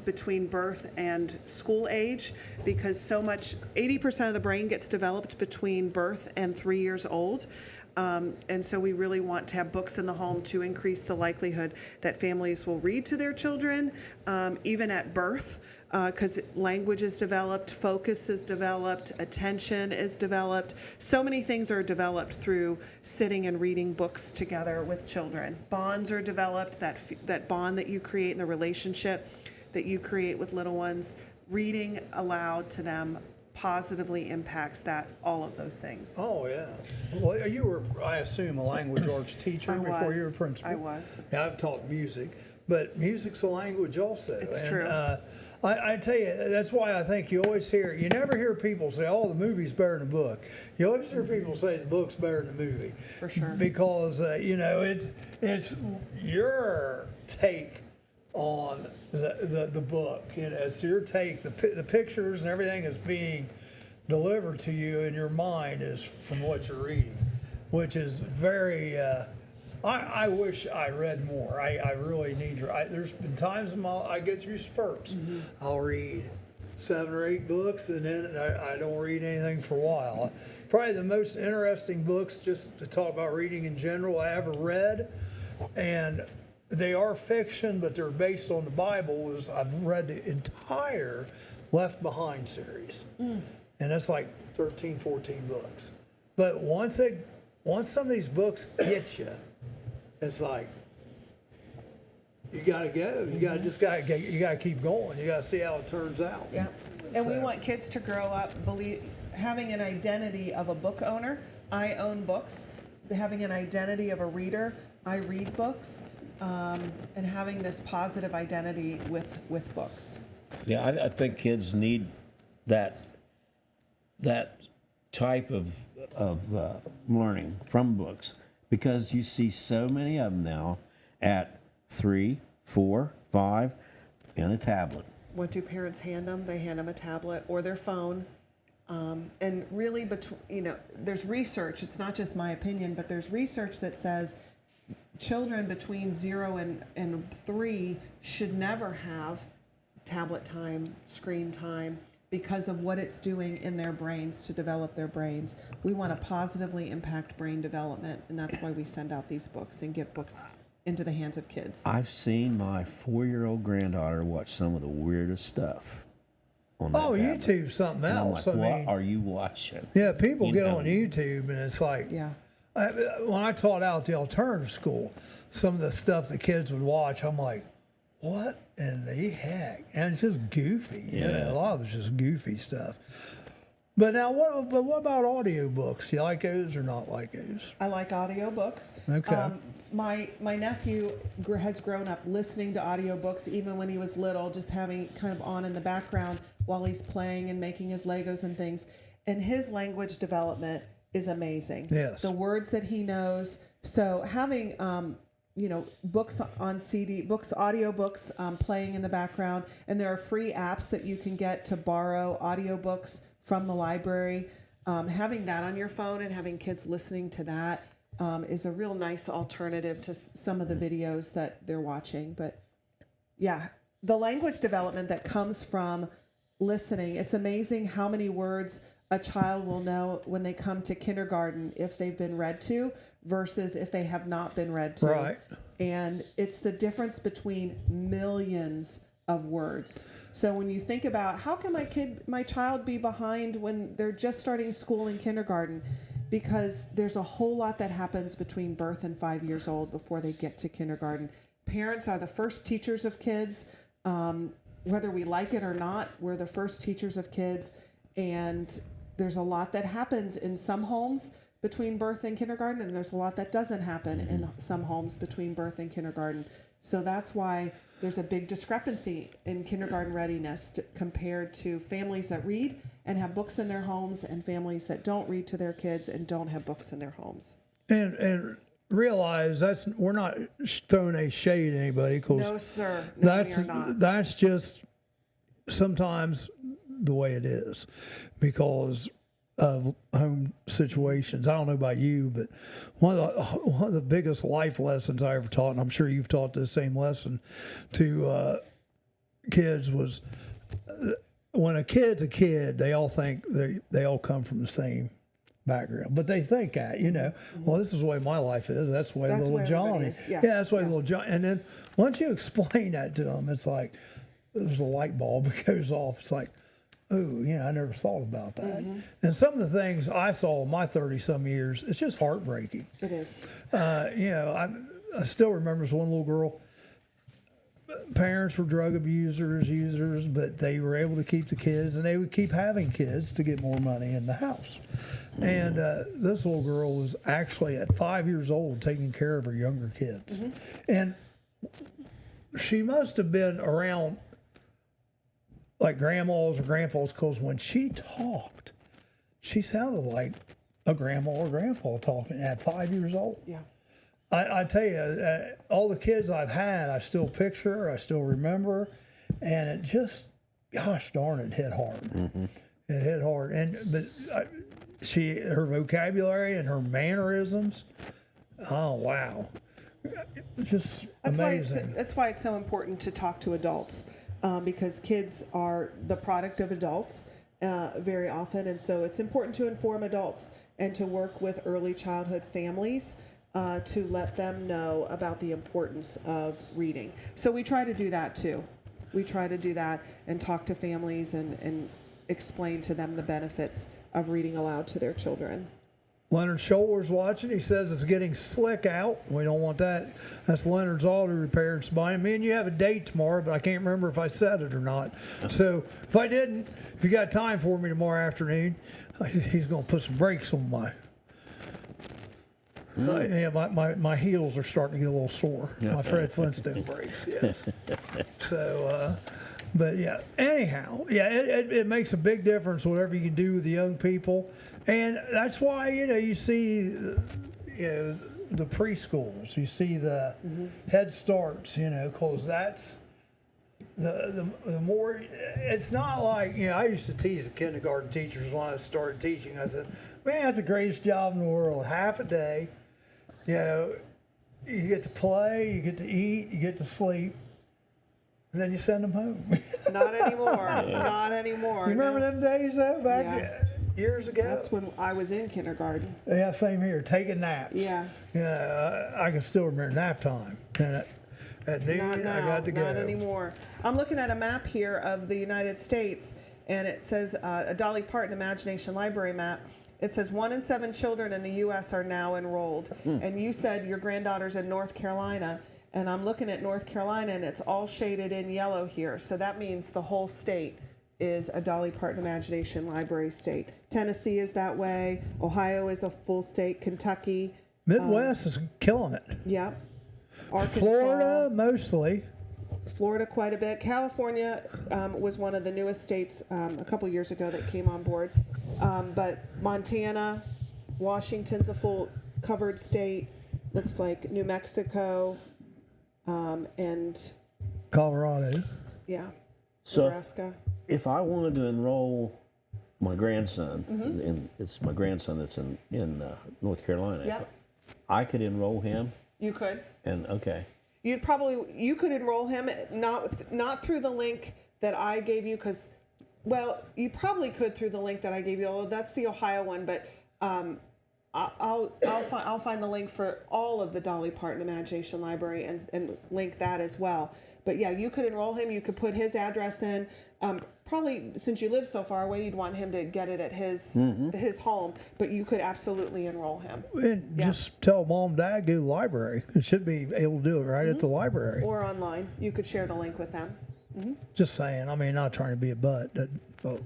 between birth and school age, because 80% of the brain gets developed between birth and 3 years old. And so we really want to have books in the home to increase the likelihood that families will read to their children, even at birth, because language is developed, focus is developed, attention is developed. So many things are developed through sitting and reading books together with children. Bonds are developed, that bond that you create in the relationship that you create with little ones. Reading aloud to them positively impacts all of those things. Oh, yeah. Well, you were, I assume, a language arts teacher before you were principal. I was. Yeah, I've taught music, but music's a language also. It's and, true. I tell you, that's why I think you never hear people say, oh, the movie's better than the book. You always hear people say the book's better than the movie. For sure. Because, it's your take on the book. It's your take. The pictures and everything is being delivered to you in your mind is from what you're reading, which is very. I wish I read more. I really need to. There's been times I get through spurts. Mm-hmm. I'll read 7 or 8 books, and then I don't read anything for a while. Probably the most interesting books, just to talk about reading in general, I ever read, and they are fiction, but they're based on the Bible. I've read the entire Left Behind series, and that's like 13, 14 books. But once some of these books get you, it's like you got to go. You got to keep going. You got to see how it turns out. Yeah, and we want kids to grow up having an identity of a book owner. I own books. Having an identity of a reader. I read books. And having this positive identity with books. Yeah, I think kids need that type of learning from books, because you see so many of them now at 3, 4, 5 in a tablet. What do parents hand them? They hand them a tablet or their phone. And really, there's research. It's not just my opinion, but there's research that says children between 0 and 3 should never have tablet time, screen time, because of what it's doing in their brains to develop their brains. We want to positively impact brain development, and that's why we send out these books and get books into the hands of kids. I've seen my 4-year-old granddaughter watch some of the weirdest stuff on that tablet. YouTube's something And I'm else. like, I what mean, are you watching? yeah, people You get know. on YouTube and it's like, Yeah. when I taught out at the alternative school, some of the stuff the kids would watch, I'm like, what in the heck? And it's just goofy. You know, a lot of it's just goofy stuff. But now, what about audiobooks? Do you like those or not like those? I like audiobooks. Okay. My nephew has grown up listening to audiobooks even when he was little, just having kind of on in the background while he's playing and making his Legos and things. And his language development is amazing. Yes. The words that he knows. So having books on CD, audiobooks playing in the background, and there are free apps that you can get to borrow audiobooks from the library. Having that on your phone and having kids listening to that is a real nice alternative to some of the videos that they're watching. But yeah, the language development that comes from listening, it's amazing how many words a child will know when they come to kindergarten if they've been read to versus if they have not been read to. Right. And it's the difference between millions of words. So when you think about how can my child be behind when they're just starting school in kindergarten? Because there's a whole lot that happens between birth and 5 years old before they get to kindergarten. Parents are the first teachers of kids. Whether we like it or not, we're the first teachers of kids. And there's a lot that happens in some homes between birth and kindergarten, and there's a lot that doesn't happen in some homes between birth and kindergarten. So that's why there's a big discrepancy in kindergarten readiness compared to families that read and have books in their homes and families that don't read to their kids and don't have books in their homes. And realize we're not throwing a shade at anybody, because No, sir. No, we are not. that's just sometimes the way it is because of home situations. I don't know about you, but one of the biggest life lessons I ever taught, and I'm sure you've taught this same lesson to kids, was when a kid's a kid, they all think they all come from the same background, but they think that, well, this is the way my life is. That's the way That's little where Johnny. everybody is. Yeah. That's the way little Johnny. And then once you explain that to them, it's like there's a light bulb that goes off. It's like, oh, I never thought about that. And some of the things I saw in my 30-some years, it's just heartbreaking. It is. I still remember this one little girl. Parents were drug users, but they were able to keep the kids, and they would keep having kids to get more money in the house. And this little girl was actually at 5 years old taking care of her younger kids. And she must have been around like grandmas or grandpas, because when she talked, she sounded like a grandma or grandpa talking at 5 years old. Yeah. I tell you, all the kids I've had, I still picture, I still remember, and it just, gosh darn, it hit hard. It hit hard, but her vocabulary and her mannerisms, oh wow, just amazing. That's why it's so important to talk to adults, because kids are the product of adults very often, and so it's important to inform adults and to work with early childhood families to let them know about the importance of reading. So we try to do that too. We try to do that and talk to families and explain to them the benefits of reading aloud to their children. Leonard Scholar's watching. He says it's getting slick out. We don't want that. That's Leonard's Auto Repair in Sabina. Me and you have a date tomorrow, but I can't remember if I said it or not. So if I didn't, if you got time for me tomorrow afternoon, he's going to put some brakes on my... yeah, my heels are starting to get a little sore. My Fred Flintstone brakes, yes. So, but yeah, anyhow, yeah, it makes a big difference whatever you can do with the young people. And that's why, you see, the preschools, you see the Head Starts, because that's the more, it's not like, I used to tease the kindergarten teachers when I started teaching. I said, man, that's the greatest job in the world. Half a day, you get to play, you get to eat, you get to sleep, and then you send them home. Not anymore. Not anymore. You remember no. them days though, back Yeah. years ago? That's when I was in kindergarten. Yeah, same here. Taking naps. Yeah. Yeah, I can still remember nap time. And at noon, Not now, I got to go. not anymore. I'm looking at a map here of the United States, and it says a Dolly Parton Imagination Library map. It says 1 in 7 children in the U.S. are now enrolled. And you said your granddaughter's in North Carolina, and I'm looking at North Carolina, and it's all shaded in yellow here. So that means the whole state is a Dolly Parton Imagination Library state. Tennessee is that way. Ohio is a full state. Kentucky. Midwest is killing it. Yep. Arkansas. Florida, mostly. Florida quite a bit. California was one of the newest states a couple years ago that came on board. But Montana, Washington's a full covered state. Looks like New Mexico, and Colorado. yeah, So Nebraska. if I wanted to enroll my grandson, and it's my grandson that's in North Carolina, Yep. I could enroll him, You could. and okay. You could enroll him not through the link that I gave you, because, well, you probably could through the link that I gave you. Although that's the Ohio one, but I'll find the link for all of the Dolly Parton Imagination Library and link that as well. But yeah, you could enroll him. You could put his address in. Probably since you live so far away, you'd want him to get it at his home. But you could absolutely enroll him. And Yeah. just tell mom, dad, go to the library. It should be able to do it right at the library. Or online. You could share the link with them. Just saying. I mean, not trying to be a butt.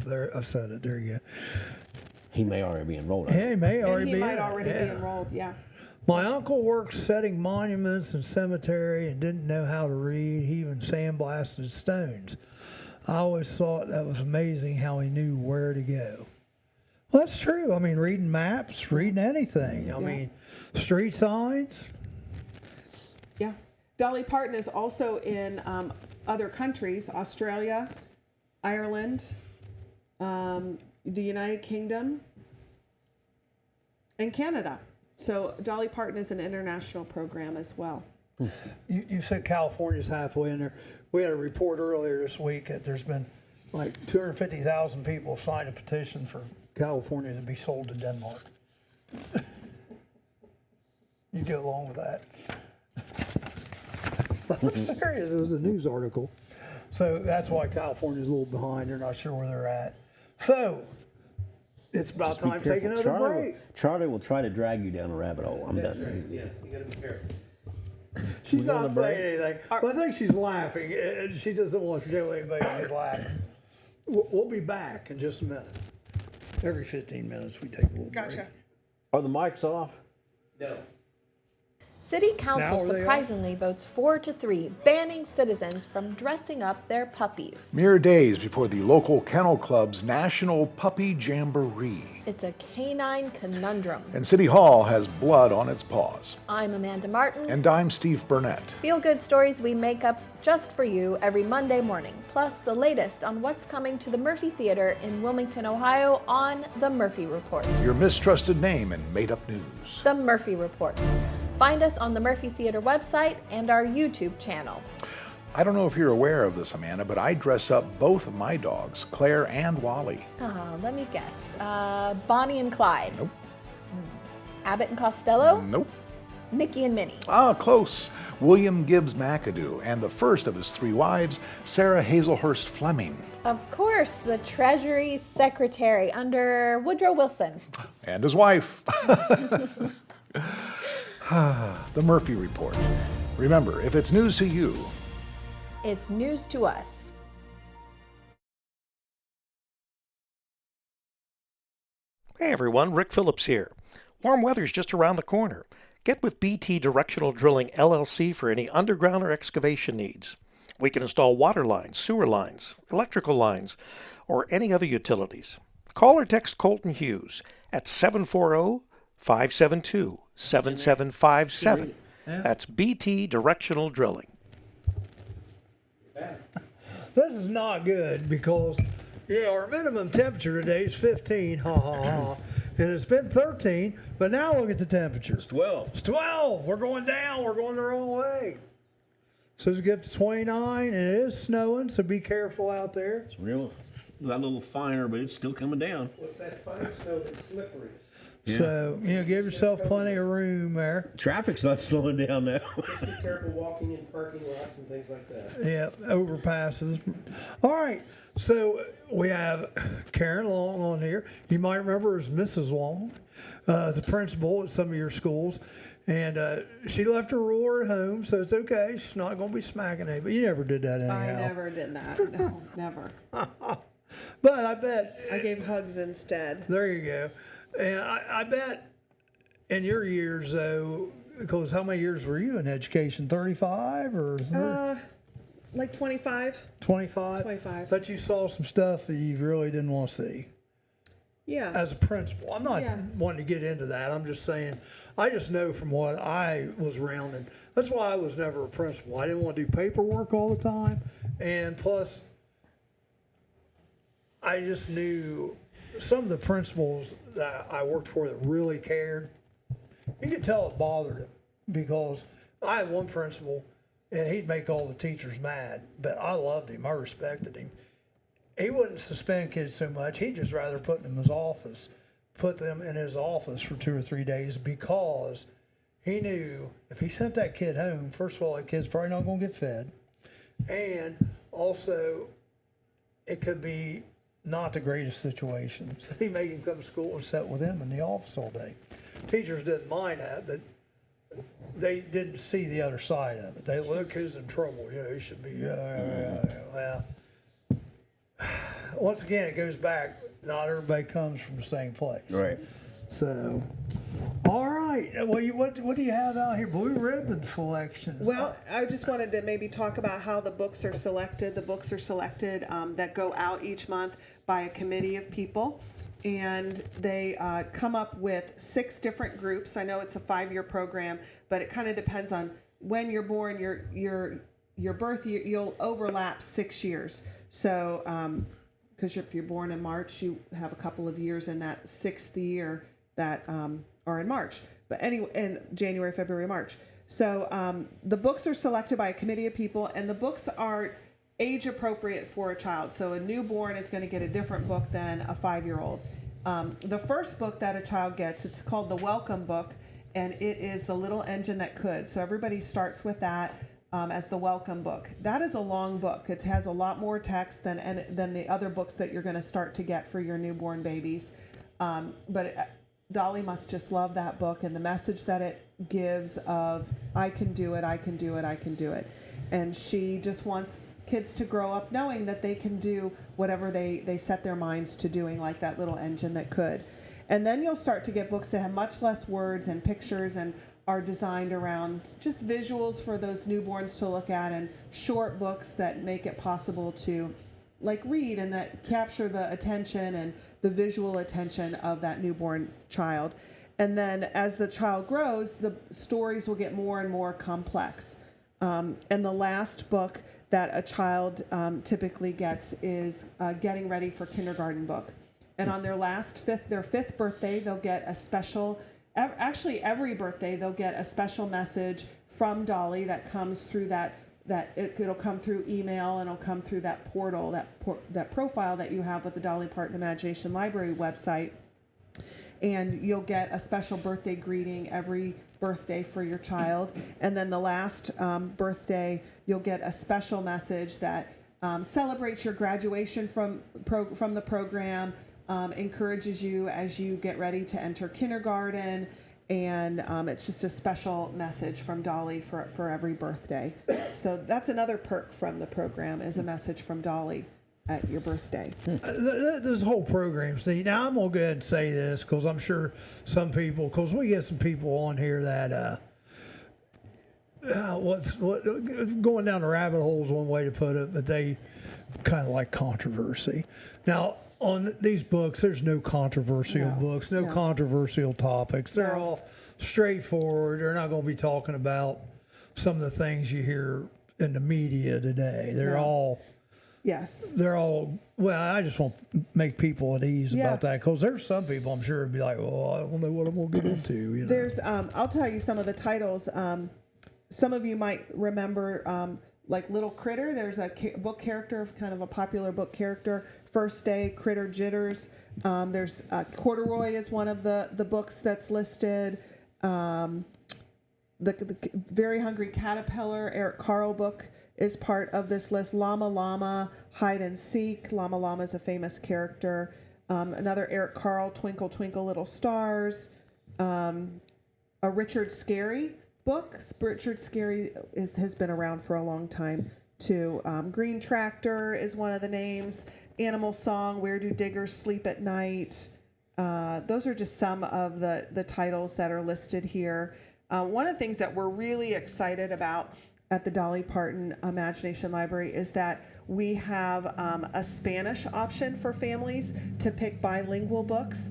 There, I said it. There you go. He may already be enrolled. Yeah, he may And already he be. might in it. already be Yeah. enrolled, yeah. My uncle worked setting monuments and cemetery and didn't know how to read. He even sandblasted stones. I always thought that was amazing how he knew where to go. Well, that's true. I mean, reading maps, reading anything. I mean, street signs. Yeah. Dolly Parton is also in other countries, Australia, Ireland, the United Kingdom, and Canada. So Dolly Parton is an international program as well. You said California's halfway in there. We had a report earlier this week that there's been like 250,000 people signed a petition for California to be sold to Denmark. You go along with that. I'm serious. It was a news article. So that's why California's a little behind. They're not sure where they're at. So it's about Just be time to take careful. another Charlie break. Charlie will try to drag you down a rabbit hole. I'm done. Yeah, you gotta be careful. She's We going not to break? saying anything. Well, I think she's laughing. She doesn't want to show anybody she's laughing. We'll be back in just a minute. Every 15 minutes we take a little break. Gotcha. Are the mics off? No. City Now Council where they are? surprisingly votes 4-3, banning citizens from dressing up their puppies. Mere days before the local kennel club's National Puppy Jamboree. It's a canine conundrum. And City Hall has blood on its paws. I'm Amanda Martin. And I'm Steve Burnett. Feel-good stories we make up just for you every Monday morning, plus the latest on what's coming to the Murphy Theater in Wilmington, Ohio on The Murphy Report. Your mistrusted name in made-up news. The Murphy Report. Find us on the Murphy Theater website and our YouTube channel. I don't know if you're aware of this, Amanda, but I dress up both of my dogs, Claire and Wally. Let me guess. Bonnie and Clyde. Nope. Abbott and Costello. Nope. Mickey and Minnie. Ah, close. William Gibbs McAdoo and the first of his 3 wives, Sarah Hazelhurst Fleming. Of course, the Treasury Secretary under Woodrow Wilson. And his wife. The Murphy Report. Remember, if it's news to you, It's news to us. Hey everyone, Rick Phillips here. Warm weather's just around the corner. Get with BT Directional Drilling LLC for any underground or excavation needs. We can install water lines, sewer lines, electrical lines, or any other utilities. Call or text Colton Hughes at 740-572-7757. That's BT Directional Drilling. This is not good because, our minimum temperature today is 15, ha ha ha. And it's been 13, but now look at the temperature. It's 12. It's 12. We're going down. We're going the wrong way. So it's get to 29, and it is snowing, so be careful out there. It's real, a little finer, but it's still coming down. What's that fine snow that's slippery? Yeah. So, give yourself plenty of room there. Traffic's not slowing down now. Just be careful walking in parking lots and things like that. Yeah, overpasses. All right, so we have Karen Long on here. You might remember her as Mrs. Long, the principal at some of your schools. And she left her ruler at home, so it's okay. She's not going to be smacking it, but you never did that anyhow. I never did that. No, never. But I bet. I gave hugs instead. There you go. And I bet in your years, though, because how many years were you in education? 35 or Like 25. 25? 25. But you saw some stuff that you really didn't want to see. Yeah. As a principal. I'm not wanting to get into that. I'm just saying, I just know from what I was around, and that's why I was never a principal. I didn't want to do paperwork all the time. And plus, I just knew some of the principals that I worked for that really cared. You could tell it bothered him because I had one principal and he'd make all the teachers mad, but I loved him. I respected him. He wouldn't suspend kids so much. He'd just rather put them in his office, put them in his office for 2 or 3 days because he knew if he sent that kid home, first of all, that kid's probably not going to get fed. And also, it could be not the greatest situation. So he made him come to school and sit with him in the office all day. Teachers didn't mind that, but they didn't see the other side of it. They look, who's in trouble. He should be. Well, once again, it goes back. Not everybody comes from the same place. Right. So, all right. Well, what do you have out here? Blue ribbon selections. Well, I just wanted to maybe talk about how the books are selected. The books are selected that go out each month by a committee of people, and they come up with 6 different groups. I know it's a 5-year program, but it kind of depends on when you're born. Your birth year, you'll overlap 6 years. So, because if you're born in March, you have a couple of years in that 6th year that are in March. But anyway, in January, February, March. So the books are selected by a committee of people, and the books are age appropriate for a child. So a newborn is going to get a different book than a 5-year-old. The first book that a child gets, it's called the Welcome Book, and it is The Little Engine That Could. So everybody starts with that as the Welcome Book. That is a long book. It has a lot more text than the other books that you're going to start to get for your newborn babies. Dolly must just love that book and the message that it gives of, I can do it, I can do it, I can do it. And she just wants kids to grow up knowing that they can do whatever they set their minds to doing, like that little engine that could. And then you'll start to get books that have much less words and pictures and are designed around just visuals for those newborns to look at, and short books that make it possible to read and that capture the attention and the visual attention of that newborn child. And then as the child grows, the stories will get more and more complex. And the last book that a child typically gets is Getting Ready for Kindergarten book. And on their fifth birthday, they'll get a special, actually every birthday, they'll get a special message from Dolly that comes through it'll come through email, and it'll come through that portal, that profile that you have with the Dolly Parton Imagination Library website. And you'll get a special birthday greeting every birthday for your child. And then the last birthday, you'll get a special message that celebrates your graduation from the program, encourages you as you get ready to enter kindergarten. And it's just a special message from Dolly for every birthday. So that's another perk from the program, is a message from Dolly at your birthday. This whole program, see, now I'm going to go ahead and say this because I'm sure some people, because we get some people on here that, going down the rabbit hole is one way to put it, but they kind of like controversy. Now, on these books, there's no controversial books, no controversial topics. They're all straightforward. They're not going to be talking about some of the things you hear in the media today. They're all Yes. They're all, well, I just want to make people at ease Yeah. about that, because there's some people I'm sure would be like, well, I don't know what I'm going to get into. You know? There's, I'll tell you some of the titles. Some of you might remember, like Little Critter. There's a book character, kind of a popular book character. First Day, Critter Jitters. There's Corduroy is one of the books that's listed. The Very Hungry Caterpillar, Eric Carle book is part of this list. Llama Llama, Hide and Seek. Llama Llama is a famous character. Another Eric Carle, Twinkle Twinkle Little Stars. A Richard Scarry book. Richard Scarry has been around for a long time too. Green Tractor is one of the names. Animal Song, Where Do Diggers Sleep at Night? Those are just some of the titles that are listed here. One of the things that we're really excited about at the Dolly Parton Imagination Library is that we have a Spanish option for families to pick bilingual books.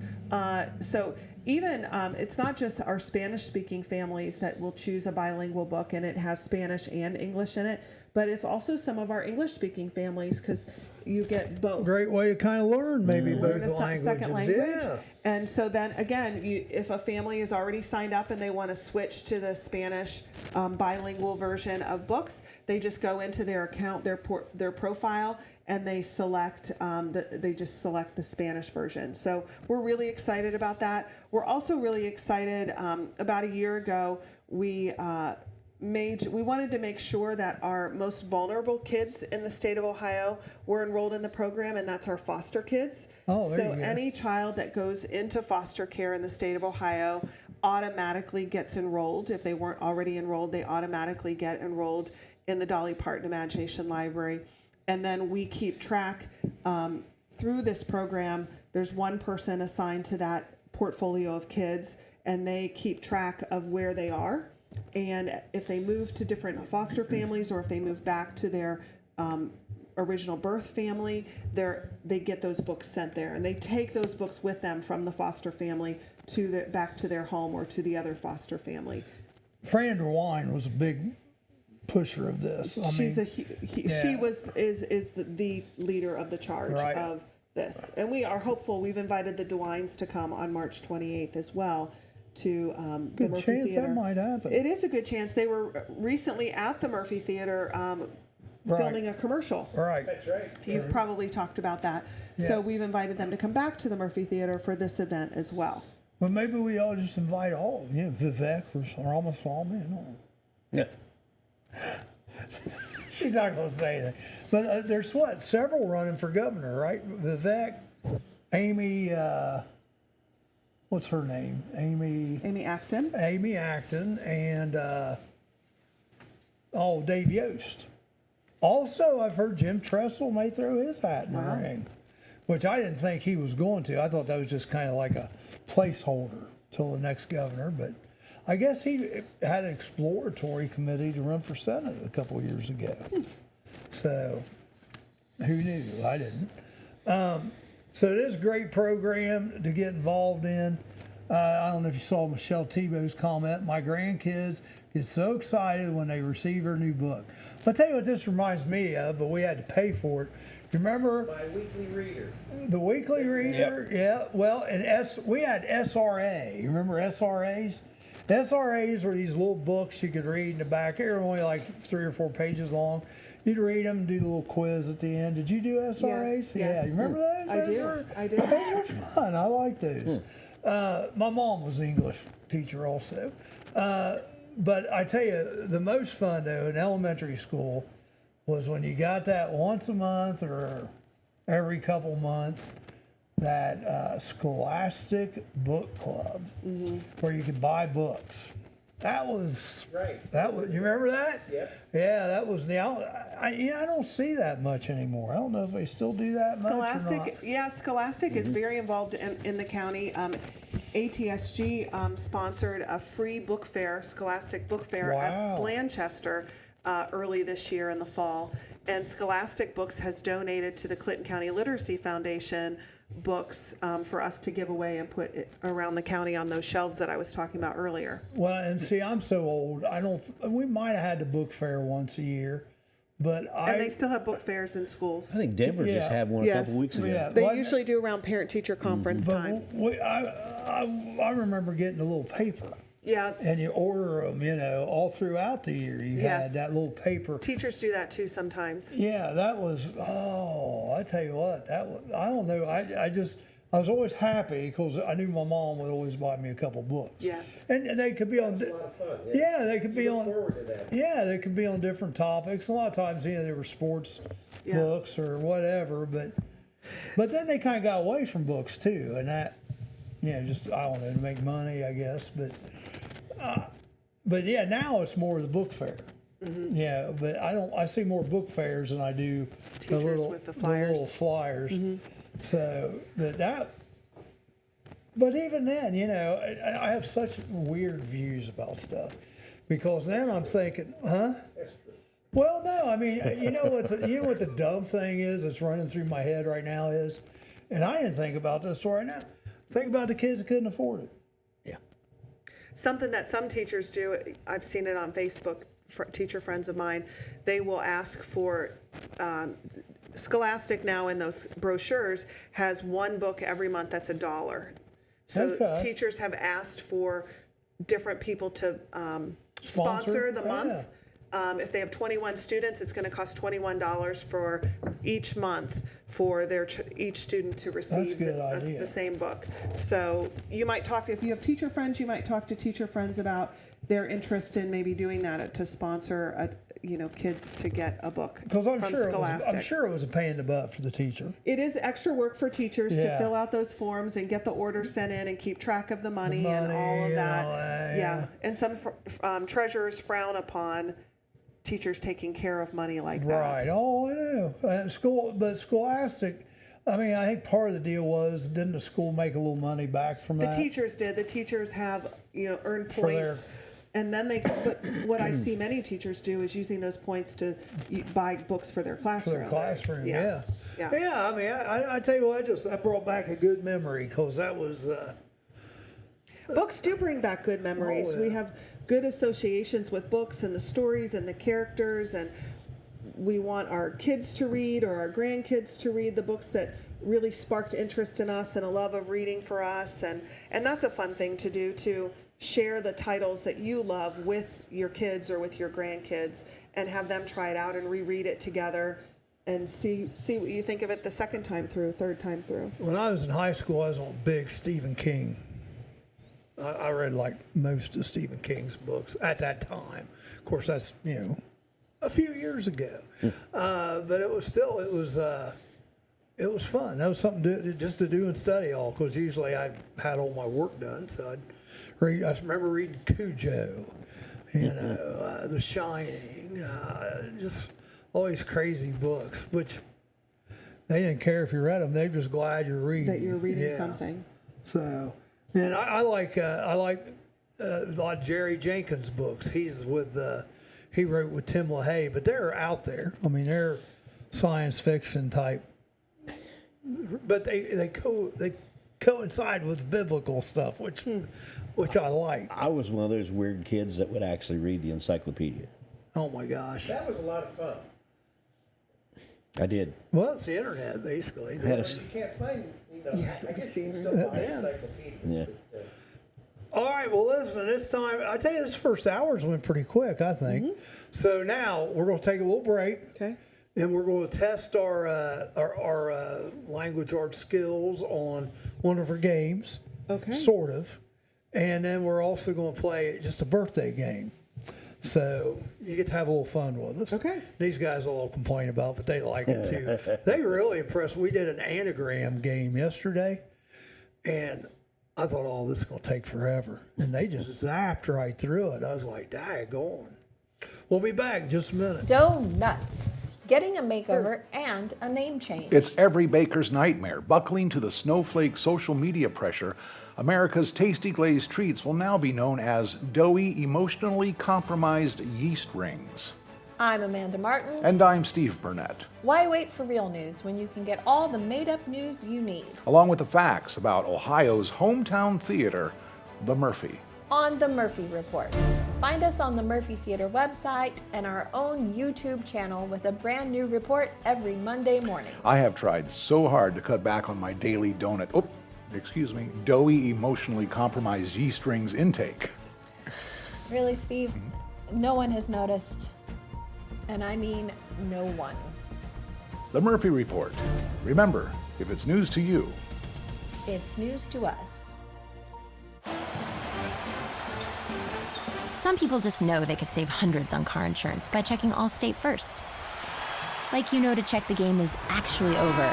So even it's not just our Spanish-speaking families that will choose a bilingual book, and it has Spanish and English in it, but it's also some of our English-speaking families, because you get both. Great way to kind of learn maybe Learn both a languages. second language. Yeah. And so then again, if a family is already signed up and they want to switch to the Spanish bilingual version of books, they just go into their account, their profile, and they select they just select the Spanish version. So we're really excited about that. We're also really excited. About a year ago, we wanted to make sure that our most vulnerable kids in the state of Ohio were enrolled in the program, and that's our foster kids. Oh, there so you go. any child that goes into foster care in the state of Ohio automatically gets enrolled. If they weren't already enrolled, they automatically get enrolled in the Dolly Parton Imagination Library. And then we keep track through this program. There's one person assigned to that portfolio of kids, and they keep track of where they are. And if they move to different foster families, or if they move back to their original birth family, they get those books sent there, and they take those books with them from the foster family back to their home or to the other foster family. Fran DeWine was a big pusher of this. I She's mean, she is the leader of the charge Right. of this, and we are hopeful. We've invited the DeWines to come on March 28th as well to the good Murphy chance Theater. that might happen. It is a good chance. They were recently at the Murphy Theater filming a commercial. Right. That's right. You've probably talked about that. Yeah. So we've invited them to come back to the Murphy Theater for this event as well. Well, maybe we all just invite all, Vivek or almost Swami and all. Yeah. She's not going to say that. But there's several running for governor, right? Vivek, Amy, what's her name? Amy Acton. Amy Acton, and Dave Yost. Also, I've heard Jim Tressel may throw his hat in the ring, which I didn't think he was going to. I thought that was just kind of like a placeholder till the next governor, but I guess he had an exploratory committee to run for Senate a couple of years ago. So, who knew? I didn't. So it is a great program to get involved in. I don't know if you saw Michelle Tebow's comment. My grandkids get so excited when they receive her new book. I'll tell you what this reminds me of, but we had to pay for it. You remember My weekly reader. the weekly reader? Yeah. Well, and we had SRA. You remember SRAs? SRAs were these little books you could read in the back. They were only like 3 or 4 pages long. You'd read them and do the little quiz at the end. Did you do SRAs? Yes, Yeah. yes. You remember those? I do. Those were fun. I like those. My mom was an English teacher also. But I tell you, the most fun though in elementary school was when you got that once a month or every couple months, that Scholastic Book Club, where you could buy books. That was Right. You remember that? Yep. Yeah, that was the. I don't see that much anymore. I don't know if they still do that much or not. Scholastic is very involved in the county. ATSG sponsored a free book fair, Scholastic Book Fair Wow. at Blanchester early this year in the fall. And Scholastic Books has donated to the Clinton County Literacy Foundation books for us to give away and put it around the county on those shelves that I was talking about earlier. Well, and see, I'm so old. We might have had the book fair once a year, But And they still have book fairs in schools. I think Denver just Yeah. had one a Yes. couple weeks ago. Yeah. They What? usually do around parent-teacher conference time. But I remember getting a little paper, Yeah, and you order them, all throughout the year. You Yes. had that little paper. teachers do that too sometimes. Yeah, that was. I tell you what, that was. I don't know. I was always happy because I knew my mom would always buy me a couple books. Yes. And they could be on. A lot of fun. Yeah, they could be Look on. forward to that. Yeah, they could be on different topics. A lot of times, they were sports Yeah. books or whatever. But then they kind of got away from books too, and that, just I don't know, to make money, I guess. But yeah, now it's more the book fair. Mm-hmm. Yeah, but I see more book fairs than I do Teachers with the flyers. little flyers. Mm-hmm. So but even then, I have such weird views about stuff, because then I'm thinking, huh? Well, no, I mean, you know what the dumb thing is that's running through my head right now is, and I didn't think about this right now. Think about the kids that couldn't afford it. Yeah. Something that some teachers do, I've seen it on Facebook, teacher friends of mine, they will ask for, Scholastic now in those brochures has one book every month that's $1. So Okay. teachers have asked for different people to sponsor the month. If they have 21 students, it's going to cost $21 for each month for each student to receive a good idea. the same book. So you might if you have teacher friends, you might talk to teacher friends about their interest in maybe doing that to sponsor kids to get a book Because from I'm Scholastic. sure it was a pain in the butt for the teacher. It is extra work for teachers to Yeah. fill out those forms and get the order sent in and keep track of the money, and all money of and that. all that, Yeah, yeah. and some treasurers frown upon teachers taking care of money like Right. that. Oh, I know. But Scholastic, I mean, I think part of the deal was, didn't the school make a little money back from The that? teachers did. The teachers have earned For their- points. And then but what I see many teachers do is using those points to buy books for their For classroom. their classroom, yeah. Yeah. Yeah, I mean, I tell you what, that brought back a good memory, because that was, Books do bring back good memories. Oh, We yeah. have good associations with books and the stories and the characters, and we want our kids to read or our grandkids to read the books that really sparked interest in us and a love of reading for us, and that's a fun thing to do, to share the titles that you love with your kids or with your grandkids and have them try it out and reread it together and see what you think of it the second time through, third time through. when I was in high school, I was on big Stephen King. I read like most of Stephen King's books at that time. Of course, that's, a few years ago. But it was fun. That was something just to do and study all, because usually I had all my work done. So I'd read. I remember reading Cujo, The Shining, just all these crazy books, which they didn't care if you read them. They were just glad you're reading. That you're reading Yeah. something. So, and I like a lot of Jerry Jenkins books. He wrote with Tim LaHaye, but they're out there. I mean, they're science fiction type, but they coincide with biblical stuff, which I like. I was one of those weird kids that would actually read the encyclopedia. Oh my gosh! That was a lot of fun. I did. Well, it's the internet basically. I had a, But you can't find, I guess you can the still buy Yeah. encyclopedias. Yeah. All right, well, listen, this time, I tell you, this first hours went pretty quick, I think. So now we're going to take a little break, Okay. and we're going to test our language arts skills on one of our games, Okay. sort of. And then we're also going to play just a birthday game. So you get to have a little fun with us. Okay. These guys will all complain about, but they like it too. They were really impressed. We did an anagram game yesterday, and I thought, oh, this is going to take forever. And they just zapped right through it. I was like, daggone. We'll be back in just a minute. Donuts. Getting a makeover and a name change. It's every baker's nightmare. Buckling to the snowflake social media pressure, America's tasty glazed treats will now be known as doughy, emotionally compromised yeast rings. I'm Amanda Martin. And I'm Steve Burnett, Why wait for real news when you can get all the made-up news you need along with the facts about Ohio's hometown theater, the Murphy. on the Murphy Report? Find us on the Murphy Theater website and our own YouTube channel with a brand new report every Monday morning. I have tried so hard to cut back on my daily doughy, emotionally compromised yeast rings intake. Really, Steve? No one has noticed. And I mean no one. The Murphy Report. Remember, if it's news to you, It's news to us. Some people just know they could save hundreds on car insurance by checking Allstate first. Like you know to check the game is actually over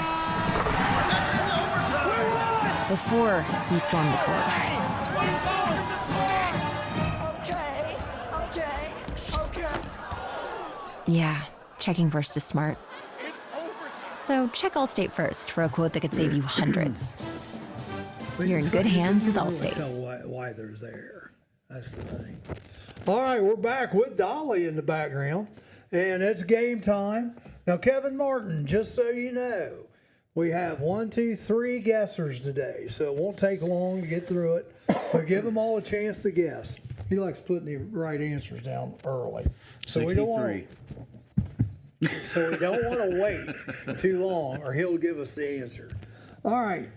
before you storm the court. Yeah, checking first is smart. So check Allstate first for a quote that could save you hundreds. You're in good hands with Allstate. Tell why they're there. That's the thing. All right, we're back with Dolly in the background, and it's game time. Now, Kevin Martin, just so you know, we have 1, 2, 3 guessers today, so it won't take long to get through it. But give them all a chance to guess. He likes putting the right answers down early, so 63. we don't want to wait too long, or he'll give us the answer. All right.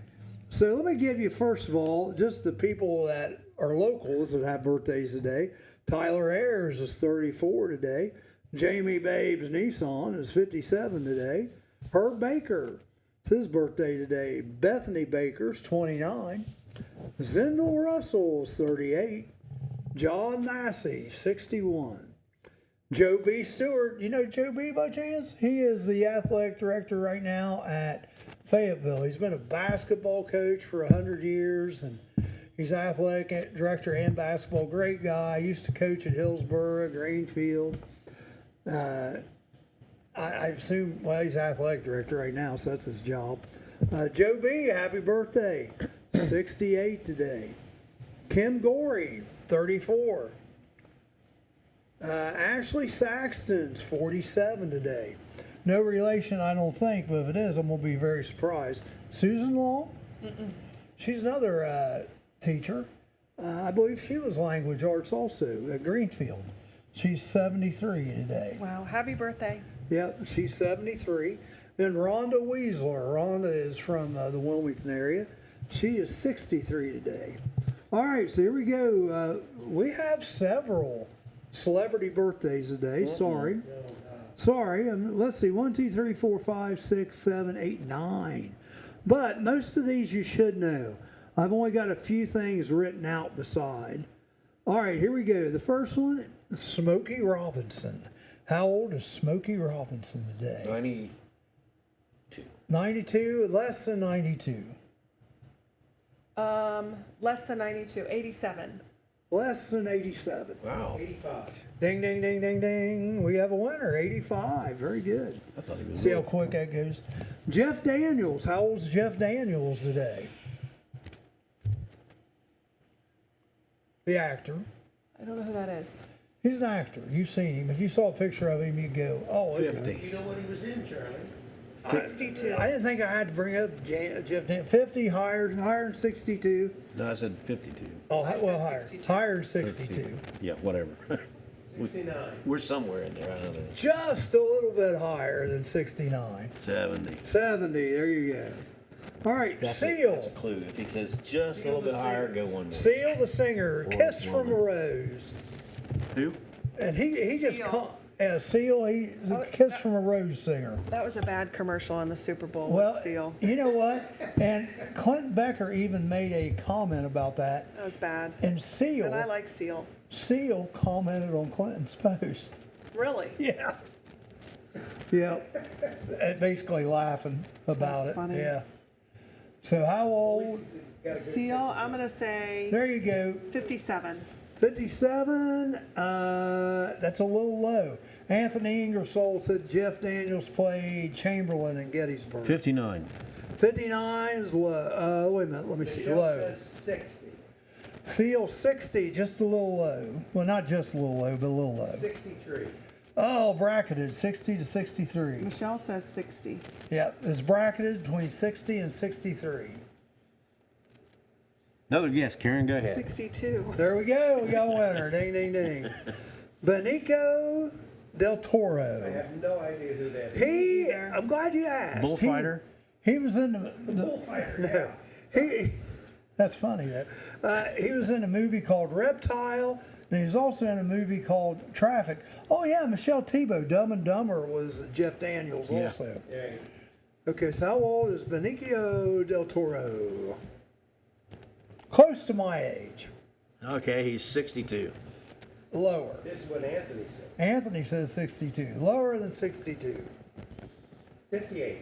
So let me give you, first of all, just the people that are locals that have birthdays today. Tyler Ayers is 34 today. Jamie Babes Nissan is 57 today. Herb Baker, it's his birthday today. Bethany Baker's 29. Zendel Russell is 38. John Massey, 61. Joe B. Stewart, you know Joe B. by chance? He is the athletic director right now at Fayetteville. He's been a basketball coach for 100 years, and he's athletic director and basketball. Great guy. Used to coach at Hillsborough, Greenfield. I assume, well, he's athletic director right now, so that's his job. Joe B., happy birthday. 68 today. Kim Gorey, 34. Ashley Saxton's 47 today. No relation, I don't think, but if it is, I'm going to be very surprised. Susan Long? She's another teacher. I believe she was language arts also at Greenfield. She's 73 today. Wow, happy birthday. Yep, she's 73. Then Rhonda Weasler. Rhonda is from the Wilmington area. She is 63 today. All right, so here we go. We have several celebrity birthdays today. Sorry. Let's see. 1, 2, 3, 4, 5, 6, 7, 8, 9. But most of these you should know. I've only got a few things written out beside. All right, here we go. The first one, Smokey Robinson. How old is Smokey Robinson today? 92. 92, less than 92. Less than 92, 87. Less than 87. Wow. 85. Ding, ding, ding, ding, ding. We have a winner, 85. Very good. I thought he was See how quick that goes. Jeff Daniels. How old's Jeff Daniels today? The actor. I don't know who that is. He's an actor. You've seen him. If you saw a picture of him, you'd go, oh, okay. 50. You know what he was in, Charlie? 62. I didn't think I had to bring up Jeff Daniels. 50, higher than 62. No, I said 52. Oh, well, higher. 62. Higher than 62. Yeah, whatever. 69. We're somewhere in there. I don't know. Just a little bit higher than 69. 70. 70, there you go. All right, That's Seal. a clue. If he says just a little bit higher, go one more. Seal the singer, Or Kiss from a woman. Rose. Who? And he just Seal. Seal, he's a Kiss from a Rose singer. That was a bad commercial on the Super Bowl Well, with Seal. you know what? And Clinton Becker even made a comment about that. That was bad. And Seal, And I like Seal. Seal commented on Clinton's post. Really? Yeah. Yeah. Basically laughing about That's it. funny. Yeah. So how old? Seal, I'm going to say There you go. 57. 57, that's a little low. Anthony Ingersoll said Jeff Daniels played Chamberlain in Gettysburg. 59. 59 is low. Wait a minute, let me see. Low. 60. Seal 60, just a little low. Well, not just a little low, but a little low. 63. Oh, bracketed 60 to 63. Michelle says 60. Yep, it's bracketed between 60 and 63. Another guess, Karen, go ahead. 62. There we go. We got a winner. Ding, ding, ding. Benicio del Toro. I have no idea who that is. I'm glad you asked. Bullfighter? He was in the Bullfighter, He, that's funny. He was in a movie called Reptile, and he was also in a movie called Traffic. Oh yeah, Michelle Thibault, Dumb and Dumber, was Jeff Daniels also. Yeah. Okay, so how old is Benicio del Toro? Close to my age. Okay, he's 62. Lower. This is what Anthony said. Anthony says 62. Lower than 62. 58.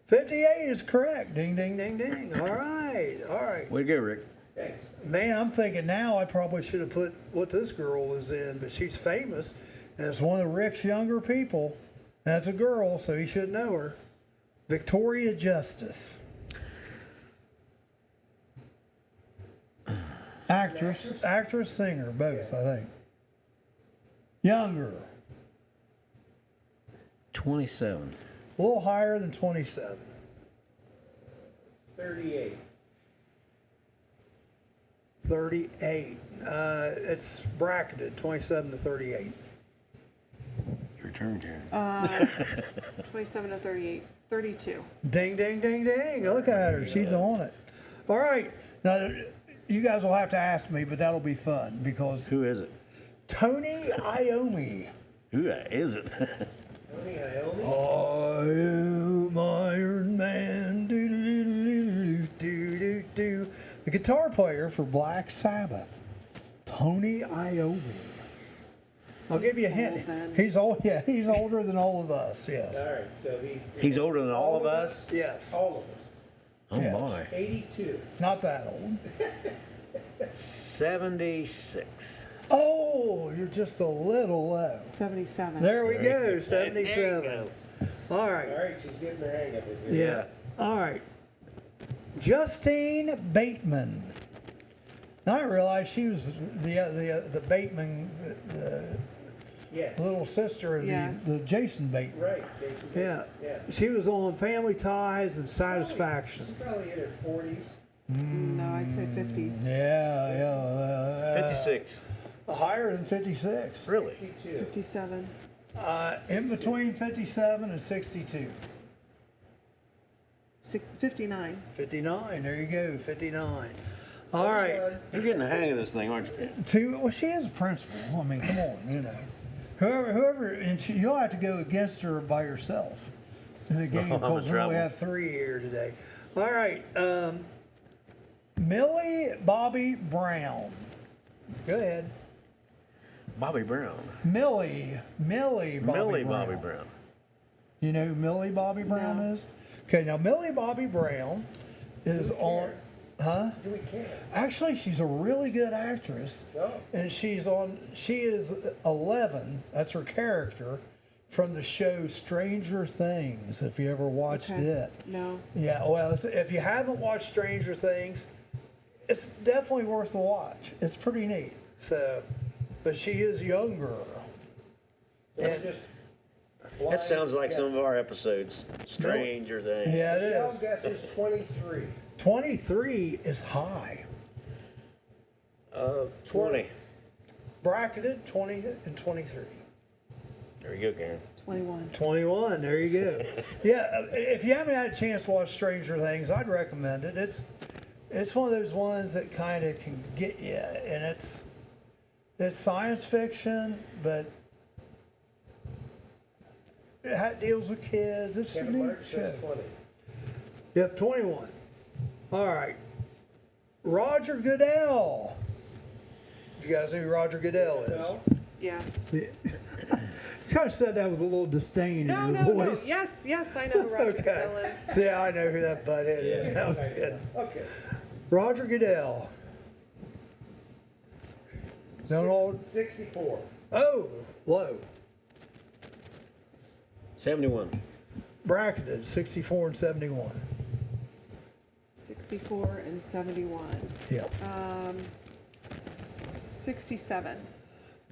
58 is correct. Ding, ding, ding, ding. All right. All right. Way to go, Rick. Thanks. Man, I'm thinking now I probably should have put what this girl was in, but she's famous, and it's one of Rick's younger people. That's a girl, so he should know her. Victoria Justice. Actress, singer, both, I think. Younger. 27. A little higher than 27. 38. 38. It's bracketed, 27 to 38. Your turn, Karen. 27 to 38. 32. Ding, ding, ding, ding. Look at her. She's on it. All right. Now, you guys will have to ask me, but that'll be fun because Who is it? Tony Iommi. Who is it? Tony Iommi? I am Iron Man. Do, do, do, do, do, do. The guitar player for Black Sabbath. Tony Iommi. I'll give you a hint. old then. He's old. Yeah, he's older than all of us. Yes. All right, so He's older than all of us? Yes. All of us. Oh, Yes. my. 82. Not that old. 76. Oh, you're just a little low. 77. There we There go, you go. 77. There you go. All All right. right, she's getting the hang of it. Yeah. All right. Justine Bateman. Now I realized she was the Bateman, the Yes. little sister of Yes. the Jason Bateman. Right, Jason. Yeah. Yeah. She was on Family Ties and Satisfaction. She's probably in her 40s. No, I'd say 50s. Yeah. 56. Higher than 56. Really? 52. 57. In between 57 and 62. 59. 59. There you go. 59. All right. You're getting the hang of this thing, aren't you? Well, she is a principal. I mean, come on, you know. Whoever, and you'll have to go against her by yourself in the game I'm in because we trouble. only have 3 here today. All right. Millie Bobby Brown. Go ahead. Bobby Brown. Millie Bobby Millie Brown. Bobby Brown. You know who Millie Bobby Brown No. is? Okay, now Millie Bobby Brown is on. Huh? Do we care? Actually, she's a really good actress, Oh. and she is 11. That's her character from the show Stranger Things. If you ever watched Okay. it, No. yeah. Well, if you haven't watched Stranger Things, it's definitely worth a watch. It's pretty neat. So, but she is younger. That's And- just That sounds like yeah. some of our episodes. Stranger Things. Yeah, it Michelle's is. guess is 23. 23 is high. 20. Bracketed 20 and 23. There you go, Karen. 21. 21, there you go. Yeah, if you haven't had a chance to watch Stranger Things, I'd recommend it. It's one of those ones that kind of can get you, and it's science fiction, but it deals with kids. It's a Kevin neat Mark show. says 20. Yep, 21. All right. Roger Goodell. You guys know who Roger Goodell is? No? Yes. You kind of said that with a little disdain No, in no, your no. voice. Yes, I know who Roger Goodell is. Yeah, I know who that butthead is. That was good. Okay. Roger Goodell. No old. 64. Oh, low. 71. Bracketed 64 and 71. 64 and 71. Yep. 67.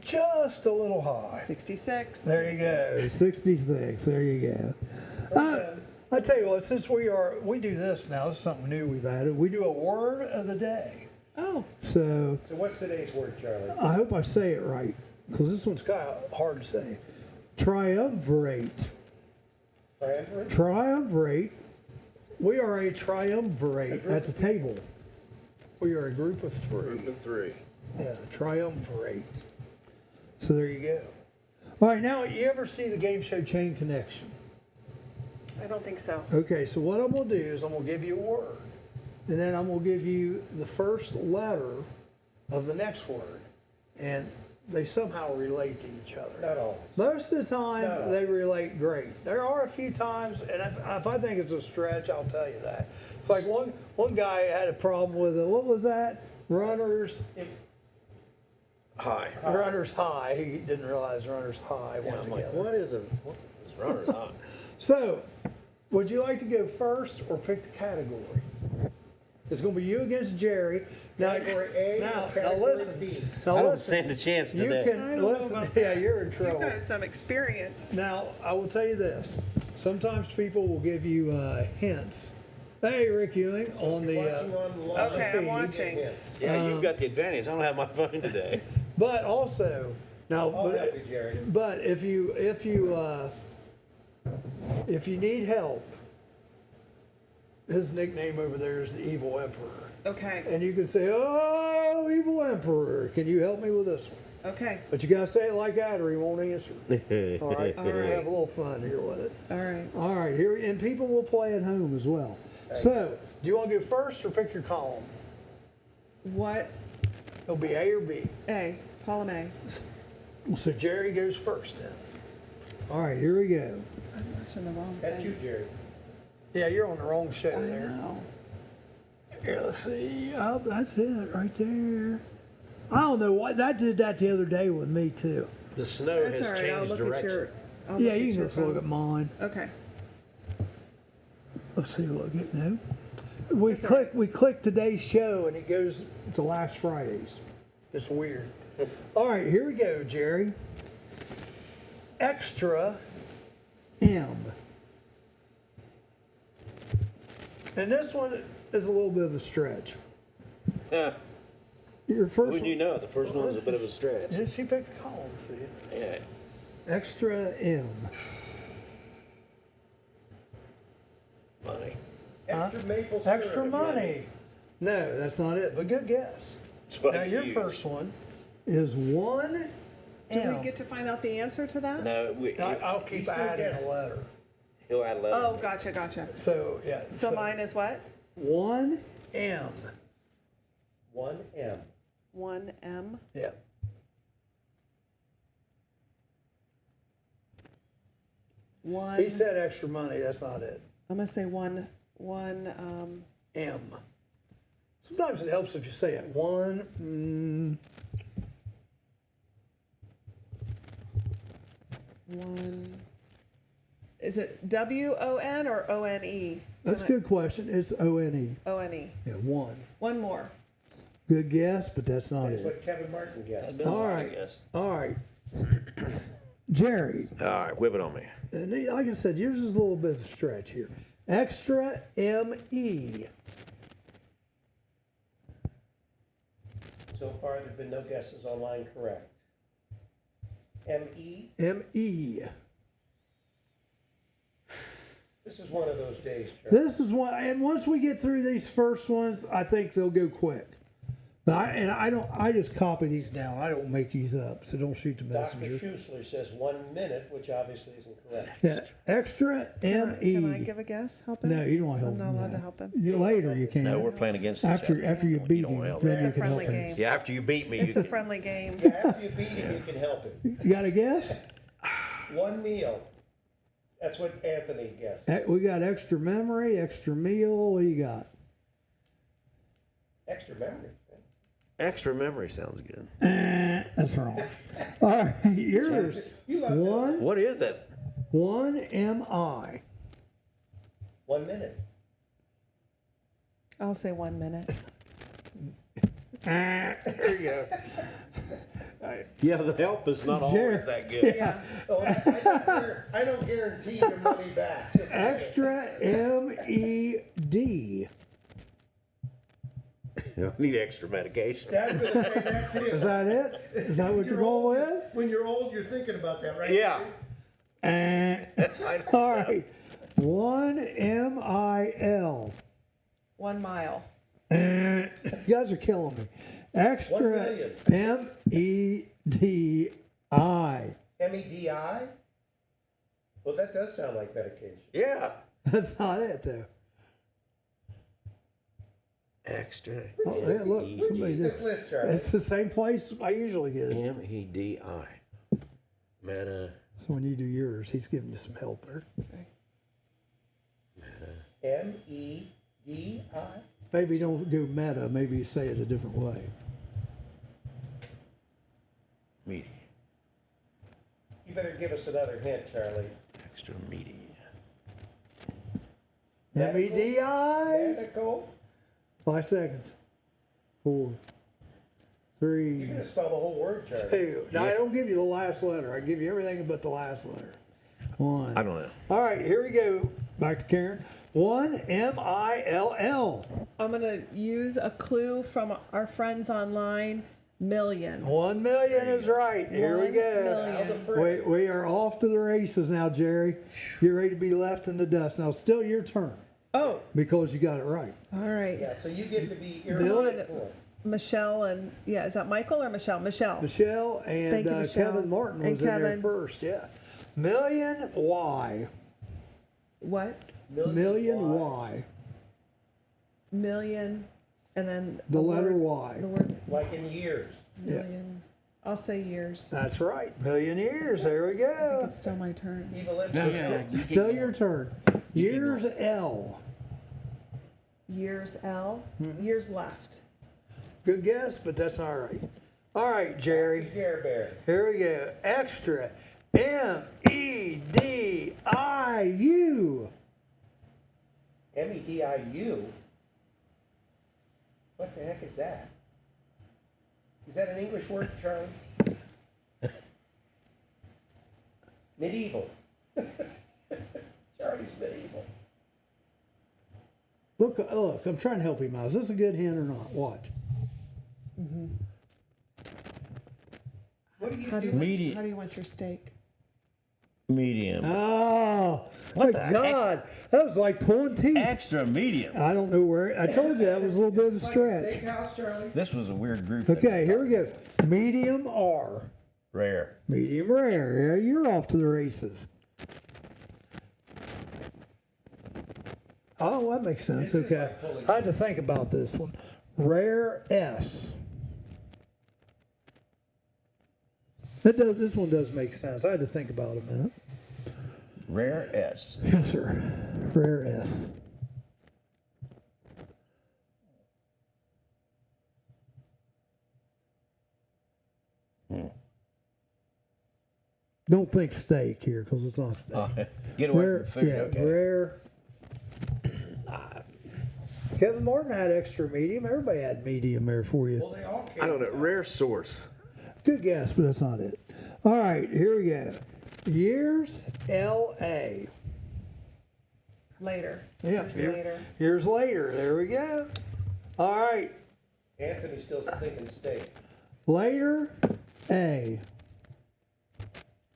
Just a little high. 66. There you go. 66. There you go. I tell you what, since we do this now, this is something new we've added. We do a word of the day. Oh, So So what's today's word, Charlie? I hope I say it right, because this one's kind of hard to say. Triumvirate. Triumvirate? Triumvirate. We are a triumvirate at the table. We are a group of three. Group of three. Yeah, triumvirate. So there you go. All right, now you ever see the game show Chain Connection? I don't think so. Okay, so what I'm gonna do is I'm gonna give you a word, and then I'm gonna give you the first letter of the next word, and they somehow relate to each other. Not all. Most of the time, No. they relate great. There are a few times, and if I think it's a stretch, I'll tell you that. It's like one guy had a problem with it. What was that? Runners High. high. He didn't realize runners high Yeah, went I'm like, together. what is runner's high? So, would you like to go first or pick the category? It's going to be you against Jerry. Now, Category A now, or category listen. B? Now I don't listen. stand a chance You today. I can don't know listen. about Yeah, that. you're in You've trouble. got some experience. Now, I will tell you this. Sometimes people will give you hints. Hey, Rick Ewing, on the Watching on live Okay, I'm feed, watching. yeah. Yeah, you've got the advantage. I don't have my phone today. but also now, I'll help you, Jerry. but if you need help, his nickname over there is the Evil Emperor. Okay, And you can say, "Oh, Evil Emperor, can you help me with this one?" okay, But you gotta say it like that, or he won't answer. All right, All right. have a little fun here with it. all right. All right, here, and people will play at home as well. So, do you want to go first or pick your column? What? It'll be A or B. A, column A. So Jerry goes first then. All right, here we go. I'm watching the wrong That's thing. you, Jerry. Yeah, you're on the wrong show I there. know. Here, let's see. Oh, that's it right there. I don't know why that did that the other day with me too. The snow That's has all right. I'll changed look direction. at your. I'll Yeah, look you at can your just look phone. at mine. Okay. Let's see what I get now. We click today's show and it goes to last Friday's. It's weird. All right, here we go, Jerry. Extra M. And this one is a little bit of a stretch. Yeah. Your first Wouldn't you one, know it? The first one's a bit of a stretch. yeah, she picked the column. See? Yeah. Extra M. Money. Extra maple syrup. Extra money. No, that's not it, but good guess. That's what Now, I your use. first one is 1 Do M. we get to find out the answer to that? No, I'll keep still adding guess. a letter. he'll add 11. Oh, gotcha. So, yeah. So mine is what? 1 M. 1M. 1M. Yeah. One. He said extra money. That's not it. I'm gonna say one. M. Sometimes it helps if you say it. 1. One. Is it WON or ONE? That's a good question. It's ONE. ONE. Yeah, 1. One more. Good guess, but that's not That's it. what Kevin Martin guessed. All right. All right. Jerry, All right, whip it on me. and like I said, yours is a little bit of a stretch here. Extra ME. So far, there've been no guesses online correct. ME. ME. This is one of those days, Charlie. This is one, and once we get through these first ones, I think they'll go quick. But I just copy these down. I don't make these up, so don't shoot the Dr. messenger. Schusler says 1 minute, which obviously isn't correct. Yeah, extra ME. Can I give a guess? Help him? No, you don't want to help I'm not him. allowed no. to help him. Later you can. No, we're playing against each after other. you beat him, don't help then It's you a can help friendly him. game. Yeah, after you beat me, It's you a friendly game. Yeah, after you beat him, you can help him. You got a guess? 1 meal. That's what Anthony guessed. We got extra memory, extra meal. What do you got? Extra memory. Extra memory sounds good. That's wrong. All right, yours. You love that. What is that? 1 MI. 1 minute. I'll say 1 minute. There you go. Yeah, the help is not always that good. Yeah. Oh, I don't guarantee your money back. Extra MED. I need extra medication. Dad's gonna say that too. Is that it? Is that what you're going with? When you're old, you're thinking about that, right? Yeah. All right. 1 mil. 1 mile. You guys are killing me. Extra MEDI. MEDI? Well, that does sound like medication. Yeah. That's not it, though. Extra. Oh, yeah, look, somebody This did. list, Charlie. It's the same place I usually get it. MEDI. Meta. So when you do yours, he's giving you some help there. MEDI? Maybe don't do meta. Maybe you say it a different way. Media. You better give us another hint, Charlie. Extra media. MEDI. Medical? 5 seconds. 4, 3, You're gonna spell the whole word, Charlie. 2. Now, I don't give you the last letter. I give you everything but the last letter. 1. I don't know. All right, here we go. Back to Karen. 1 MILL. I'm going to use a clue from our friends online. Million. 1 million is right. Here we 1 go. million. We are off to the races now, Jerry. You're ready to be left in the dust. Now, still your turn Oh, because you got it right. all right. Yeah, so you get to be Bill? irresponsible. Michelle and, yeah, is that Michael or Michelle? Michelle. Michelle and Thank you, Michelle. Kevin Martin And was in there Kevin. first. Yeah. Million Y. What? Million Y. Million, and then The letter word, Y. The word Like in years. Yeah. million. I'll say years. That's right. Million years. There we I think go. it's still my turn. Evil Still your turn. Years L. Years L. Mm-hmm. Years left. Good guess, but that's all right. All right, Jerry. Care Bear. Here we go. Extra. MEDIU. MEDIU? What the heck is that? Is that an English word, Charlie? Medieval. Charlie's medieval. Look, I'm trying to help him out. Is this a good hint or not? Watch. What do you How do do? you, Medium. how do you want your steak? Medium. Oh, What my the heck? God. That was like pulling teeth. Extra medium. I don't know where. I told you that was a little bit of a stretch. Steakhouse, Charlie? This was a weird group. Okay, here we go. Medium R. Rare. Medium rare. Yeah, you're off to the races. Oh, that makes sense. This is Okay. like pulling I had to think about this one. Rare S. This one does make sense. I had to think about it a minute. Rare S. Yes, sir. Rare S. Don't think steak here because it's not steak. Get away Rare, from food. yeah, Okay. rare. Kevin Martin had extra medium. Everybody had medium there for you. Well, they all I don't know. Rare source. Good guess, but that's not it. All right, here we go. Years LA. Later. Yeah, Years here- later. Years later. There we go. All right, Anthony's still thinking steak. later A.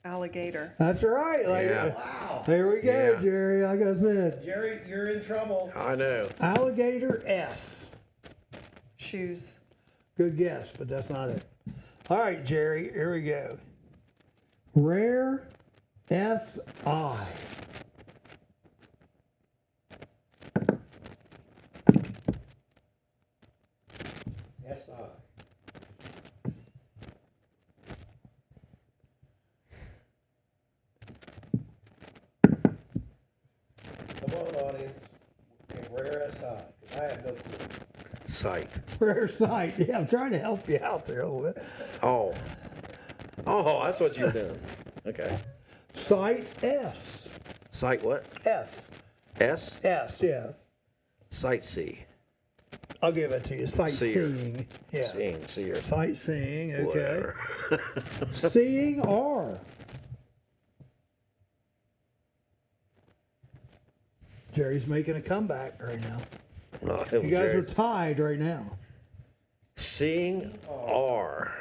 Alligator. That's right. Later. Wow. There we go, Yeah. Jerry. Like I said, Jerry, you're in trouble. I know. alligator S. Shoes. Good guess, but that's not it. All right, Jerry, here we go. Rare SI. SI. Come on, audience. Rare SI. 'Cause I have no clue. Sight. Rare sight. Yeah, I'm trying to help you out there a little bit. Oh. Oh, that's what you're doing. Okay. Sight S. Sight what? S. S? S, yeah. Sight C. I'll give it to you. Sightseeing. Yeah. Seeing. Sightseeing, okay. Whatever. Seeing R. Jerry's making a comeback right now. No, You guys are tied right now. Seeing R.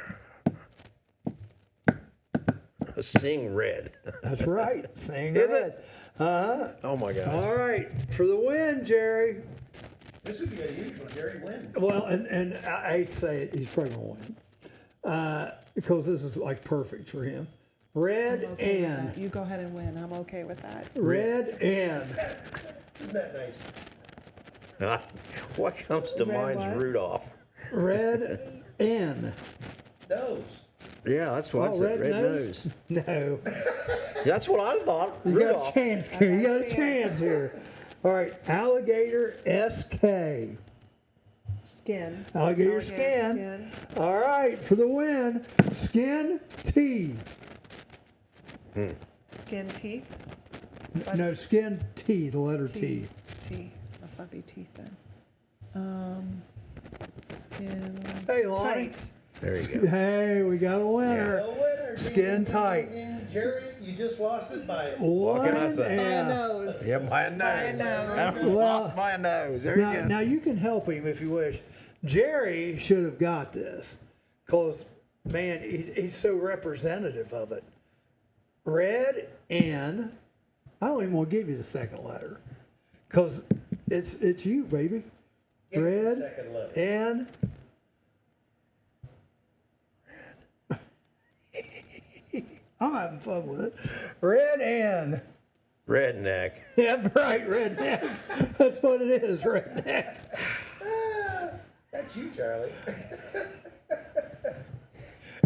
Seeing red. That's right. Seeing Is red. Oh my gosh. All right, for the win, Jerry. This would be unusual, Jerry win. Well, and I hate to say it, he's probably gonna win because this is like perfect for him. Red I'm okay with and that. You go ahead and win. I'm okay with that. red and Isn't that nice? What comes to Red mind what? is Rudolph. red and. Nose. Yeah, that's what I Oh, said. red Red nose? nose. No, That's what I thought. you got a Rudolph. chance here. You got a chance here. All right, alligator SK. Skin. Alligator skin. All right, for the win, skin T. Skin teeth. No, skin T, the letter T. T. Must not be teeth then. Skin. Hey, Lonnie. Tight. There you go. Hey, we got a winner. No winner. Skin tight. Jerry, you just lost it by One can I say? By a and- nose. Yeah, by a nose. nose. Well, By a nose. There now, you go. now you can help him if you wish. Jerry should have got this because, man, he's so representative of it. Red and I don't even want to give you the second letter because it's you, baby. Give me the Red second letter. and I'm having fun with it. Red and Redneck. yeah, right, redneck. That's what it is, redneck. That's you, Charlie.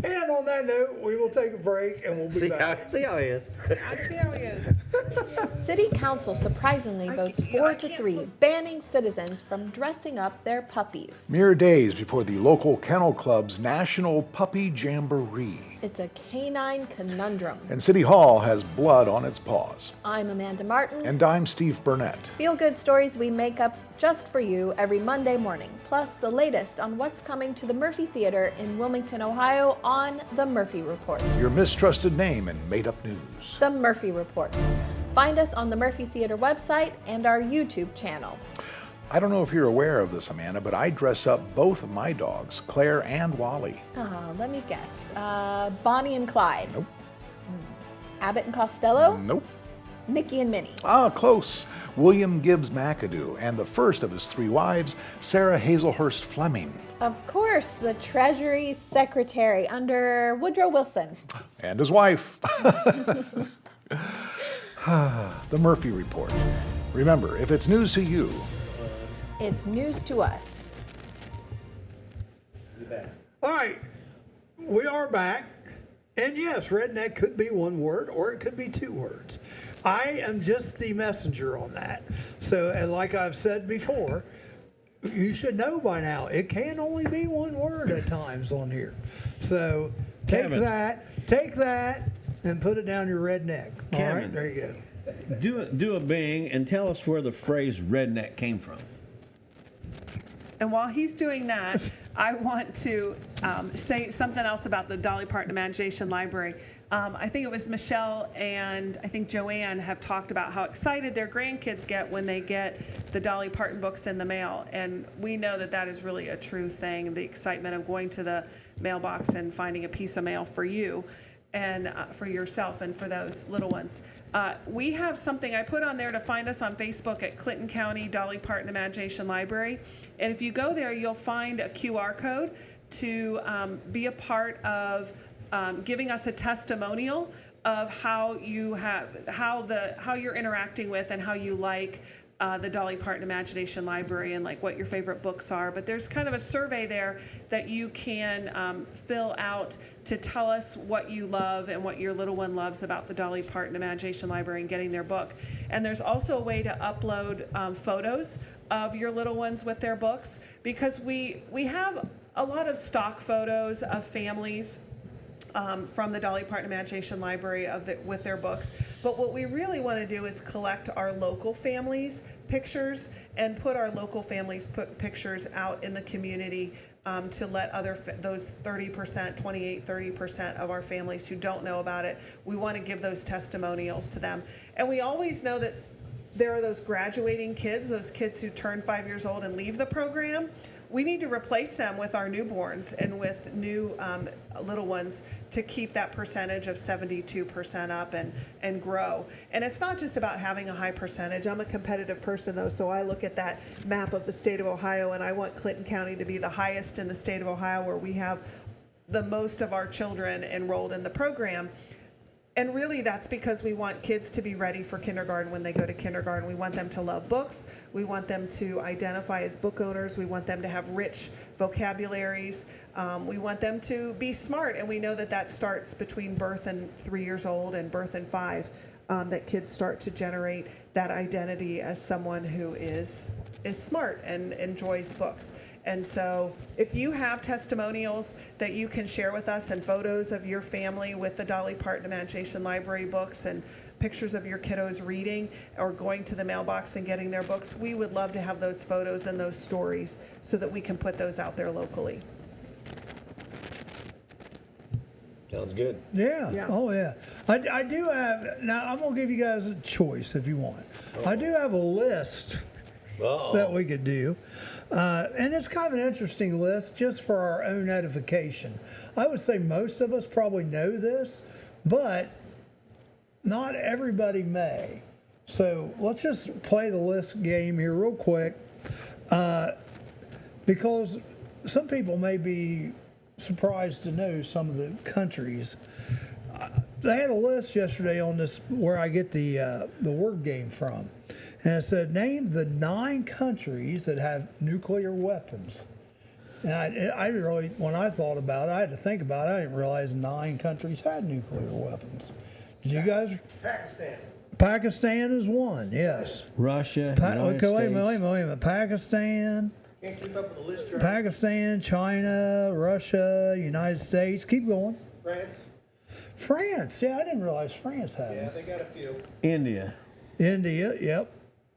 And on that note, we will take a break and we'll be See back. how he is. I see how he is. City Council surprisingly votes 4-3, banning citizens from dressing up their puppies. Mere days before the local kennel club's National Puppy Jamboree. It's a canine conundrum. And City Hall has blood on its paws. I'm Amanda Martin. And I'm Steve Burnett. Feel-good stories we make up just for you every Monday morning, plus the latest on what's coming to the Murphy Theater in Wilmington, Ohio on The Murphy Report. Your mistrusted name and made-up news. The Murphy Report. Find us on the Murphy Theater website and our YouTube channel. I don't know if you're aware of this, Amanda, but I dress up both of my dogs, Claire and Wally. Let me guess. Bonnie and Clyde. Nope. Abbott and Costello. Nope. Mickey and Minnie. Ah, close. William Gibbs McAdoo and the first of his 3 wives, Sarah Hazelhurst Fleming. Of course, the Treasury Secretary under Woodrow Wilson. And his wife. The Murphy Report. Remember, if it's news to you, It's news to us. You bet. All right, we are back. And yes, redneck could be one word or it could be 2 words. I am just the messenger on that. So, and like I've said before, you should know by now, it can only be 1 word at times on here. So take Kevin. that, and put it down your redneck. All right, Kevin. there you go. Do a bing and tell us where the phrase redneck came from. And while he's doing that, I want to say something else about the Dolly Parton Imagination Library. I think it was Michelle and I think Joanne have talked about how excited their grandkids get when they get the Dolly Parton books in the mail. And we know that that is really a true thing, the excitement of going to the mailbox and finding a piece of mail for you and for yourself and for those little ones. We have something I put on there to find us on Facebook at Clinton County Dolly Parton Imagination Library. And if you go there, you'll find a QR code to be a part of giving us a testimonial of how you're interacting with and how you like the Dolly Parton Imagination Library and like what your favorite books are. But there's kind of a survey there that you can fill out to tell us what you love and what your little one loves about the Dolly Parton Imagination Library and getting their book. And there's also a way to upload photos of your little ones with their books, because we have a lot of stock photos of families from the Dolly Parton Imagination Library with their books. But what we really want to do is collect our local families' pictures and put our local families' pictures out in the community to let those 30% of our families who don't know about it, we want to give those testimonials to them. And we always know that there are those graduating kids, those kids who turn 5 years old and leave the program. We need to replace them with our newborns and with new little ones to keep that percentage of 72% up and grow. And it's not just about having a high percentage. I'm a competitive person though, so I look at that map of the state of Ohio and I want Clinton County to be the highest in the state of Ohio, where we have the most of our children enrolled in the program. And really, that's because we want kids to be ready for kindergarten when they go to kindergarten. We want them to love books. We want them to identify as book owners. We want them to have rich vocabularies. We want them to be smart. And we know that that starts between birth and 3 years old and birth and 5, that kids start to generate that identity as someone who is smart and enjoys books. And so if you have testimonials that you can share with us and photos of your family with the Dolly Parton Imagination Library books and pictures of your kiddos reading or going to the mailbox and getting their books, we would love to have those photos and those stories so that we can put those out there locally. Sounds good. Yeah. Yeah. Oh, yeah. I do have, now I'm going to give you guys a choice if you want. I do have a list that we could do. And it's kind of an interesting list just for our own edification. I would say most of us probably know this, but not everybody may. So let's just play the list game here real quick, because some people may be surprised to know some of the countries. They had a list yesterday on this where I get the word game from. And it said, name the 9 countries that have nuclear weapons. And I really, when I thought about it, I had to think about it. I didn't realize 9 countries had nuclear weapons. Did you guys? Pakistan. Pakistan is one, yes. Russia, United Okay, wait a States. minute. Pakistan, Can't keep up with the list, right? Pakistan, China, Russia, United States. Keep going. France. France, yeah, I didn't realize France had Yeah, them. they got a few. India. India, yep.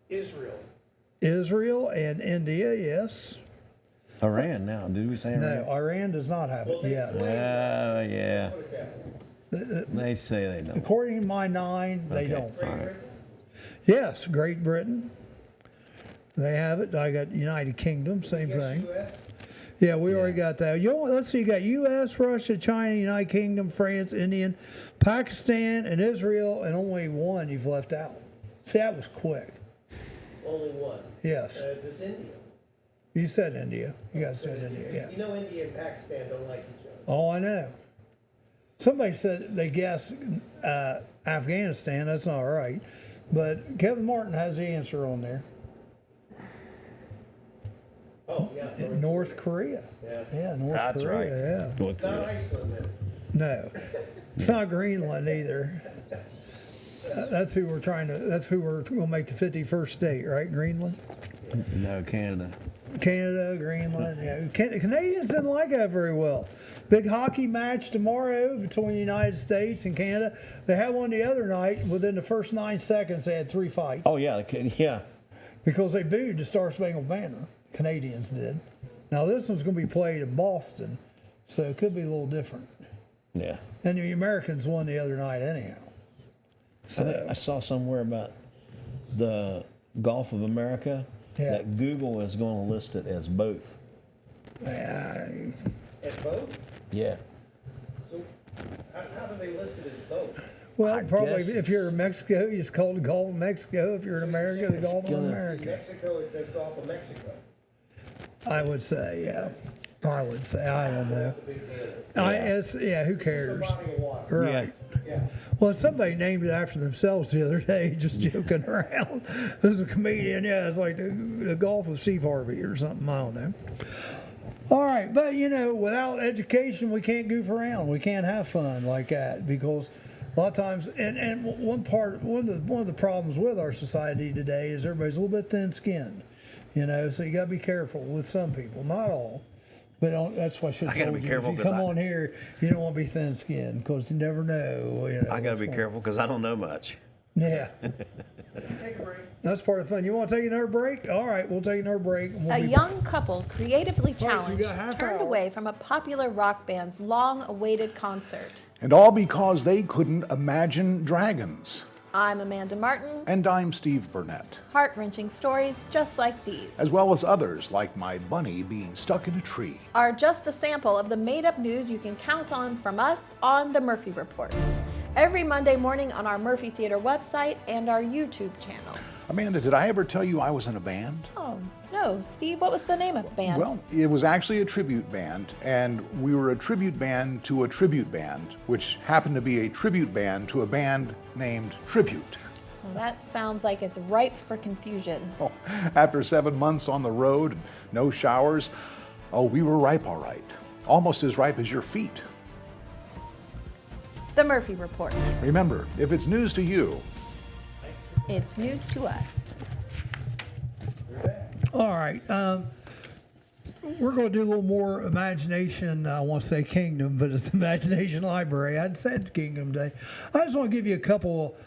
Israel. Israel and India, yes. Iran now. Did we say No, Iran? Iran does not have it yet. Oh, yeah. Put it that way. They say they don't. According to my 9, they Okay. don't. Great Britain. Yes, Great Britain. They have it. I got United Kingdom, same Yes, thing. US. Yeah, we already got that. You know, let's see, you got U.S., Russia, China, United Kingdom, France, India, Pakistan, and Israel, and only one you've left out. See, that was quick. Only one. Yes. Does India? You said India. You guys said India, yeah. You know India and Pakistan don't like each other. Oh, I know. Somebody said they guessed Afghanistan. That's not right. But Kevin Martin has the answer on there. Oh, yeah. North Korea. Yeah. Yeah, North That's Korea, right. yeah. North Not Korea. Iceland then. No, it's not Greenland either. That's who we're going to make the 51st state, right? Greenland? No, Canada. Canada, Greenland. Yeah. The Canadians didn't like that very well. Big hockey match tomorrow between the United States and Canada. They had one the other night. Within the first 9 seconds, they had 3 fights. Oh, yeah. Yeah. Because they booed the Star Spangled Banner. Canadians did. Now, this one's going to be played in Boston, so it could be a little different. Yeah. And the Americans won the other night anyhow. I saw somewhere about the Gulf of America that Google is going to list it as both. Yeah, And both? Yeah. So how do they list it as both? well, I probably guess if you're in Mexico, you just call it the Gulf of Mexico. If you're in America, the Gulf of gonna- In America. Mexico, it says Gulf of Mexico. I would say, yeah. I would say, I don't know. The big deal is. Who It's a cares? body of water. Right. Yeah. Well, somebody named it after themselves the other day, just joking around. There's a comedian, yeah, it's like the Gulf of Steve Harvey or something, I don't know. All right, but without education, we can't goof around. We can't have fun like that because a lot of times, and one of the problems with our society today is everybody's a little bit thin-skinned, so you got to be careful with some people, not all. But that's why I should I gotta told be you. careful If you 'cause come I- on here, you don't want to be thin-skinned because you never know. I got to what's be going- careful because I don't know much. Yeah, Take a break. that's part of the fun. You want to take another break? All right, we'll take another break. And we'll A be young couple, creatively so you challenged, got half turned hour. away from a popular rock band's long awaited concert. And all because they couldn't imagine dragons. I'm Amanda Martin. And I'm Steve Burnett. Heart-wrenching stories just like these As well as others, like my bunny being stuck in a tree. are just a sample of the made-up news you can count on from us on The Murphy Report. Every Monday morning on our Murphy Theater website and our YouTube channel. Amanda, did I ever tell you I was in a band? Oh, no. Steve, what was the name of the band? Well, it was actually a tribute band, and we were a tribute band to a tribute band, which happened to be a tribute band to a band named Tribute. Well, that sounds like it's ripe for confusion. Oh, after 7 months on the road and no showers, we were ripe all right. Almost as ripe as your feet. The Murphy Report. Remember, if it's news to you, It's news to us. All right. We're going to do a little more imagination. I want to say kingdom, but it's imagination library. I'd said kingdom day. I just want to give you a couple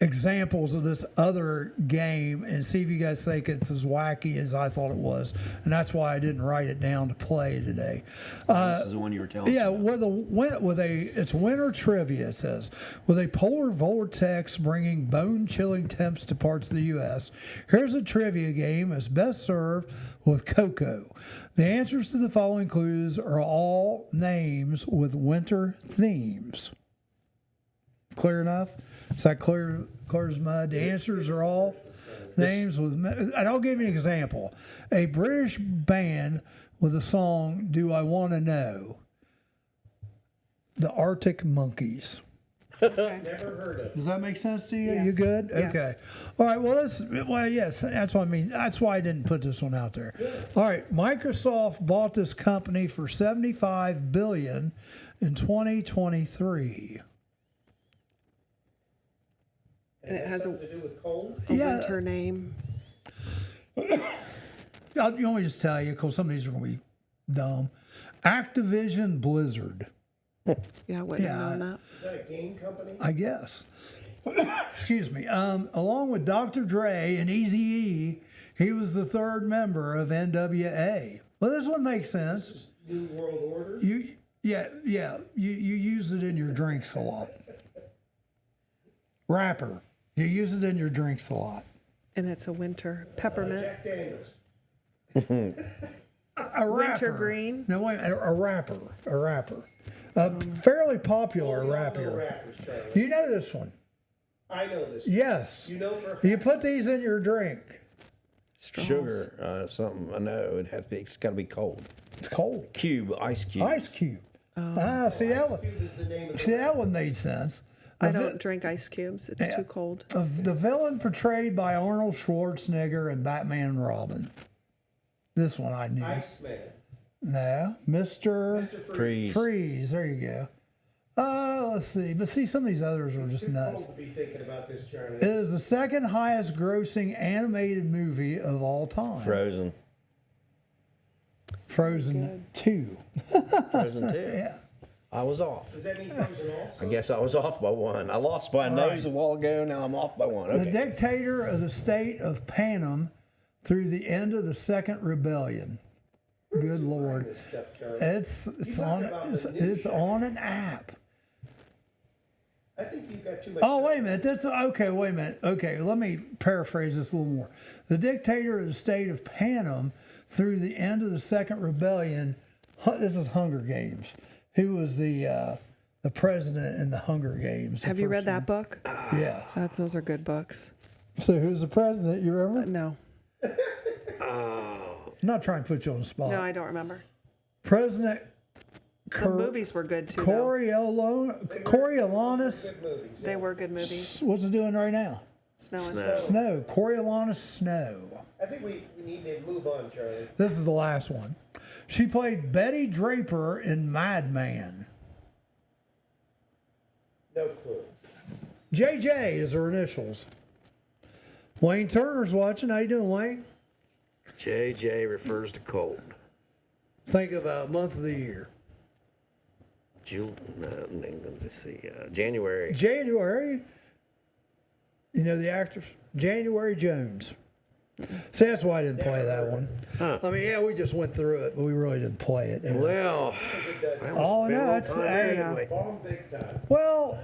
examples of this other game and see if you guys think it's as wacky as I thought it was. And that's why I didn't write it down to play today. This is the one you were telling Yeah, us about. it's winter trivia, it says. With a polar vortex bringing bone-chilling temps to parts of the U.S., here's a trivia game that's best served with cocoa. The answers to the following clues are all names with winter themes. Clear enough? Is that clear as mud? The answers are all names with... And I'll give you an example. A British band with the song "Do I Want to Know?" The Arctic Monkeys. Never heard of it. Does that make sense to you? Yes. You good? Yes. Okay. All right. Well, yes. That's what I mean. That's why I didn't put this one out there. All right. Microsoft bought this company for $75 billion in 2023. And it has a Something to do with cold? winter name. You want me to just tell you, because some of these are going to be dumb. Activision Blizzard. Yeah, I wouldn't have known that. Is that a game company? I guess. Excuse me. Along with Dr. Dre and Eazy-E, he was the third member of NWA. Well, this one makes sense. New World Order? You use it in your drinks a lot. Rapper. You use it in your drinks a lot. And it's a winter peppermint. Jack Daniels. A rapper. Wintergreen. No, wait, a rapper. A rapper. A fairly popular We all know rapper. rappers, Charlie. You know this one. I know this. Yes. You know for a fact. You put these in your drink. Straws. Sugar, something. I know it has to be. It's got to be cold. It's cold. Cube, ice cube. Ice Cube. See that one? Cube is the name of See the that one made sense. I don't drink ice cubes. It's too cold. Of the villain portrayed by Arnold Schwarzenegger in Batman and Robin. This one I knew. Iceman. No, Mr. Freeze. Freeze. There you go. Let's see. But see, some of these others are just Too nuts. cold to be thinking about this, Charlie. It is the second highest grossing animated movie of all time. Frozen. Frozen 2. Frozen 2. Yeah. I was off. Does that mean Frozen also? I guess I was off by one. I lost by a nose a while ago. Now I'm off by one. The Okay. dictator of the state of Panem through the end of the Second Rebellion. Good Lord. This stuff, Charlie. It's talking about the new it's show. on an app. I think you've got too much. Oh, wait a minute. Wait a minute. Okay, let me paraphrase this a little more. The dictator of the state of Panem through the end of the Second Rebellion. This is Hunger Games. Who was the president in the Hunger Games? the Have you first read that one? book? Yeah. Those are good books. So who's the president? You remember? No. I'm not trying to put you on the spot. No, I don't remember. President The movies were good too. though. Coriolanus. Good movies. They were good movies. What's it doing right now? Snow and Snow. Coriolanus Snow. I think we need to move on, Charlie. This is the last one. She played Betty Draper in Mad Men. No clue. JJ is her initials. Wayne Turner's watching. How you doing, Wayne? JJ refers to cold. Think of a month of the year. Let's see. January. January. You know the actress? January Jones. See, that's why I didn't play that one. Huh. I mean, yeah, we just went through it, but we really didn't play it. Well, Oh, no, it's... Bomb big time. Well,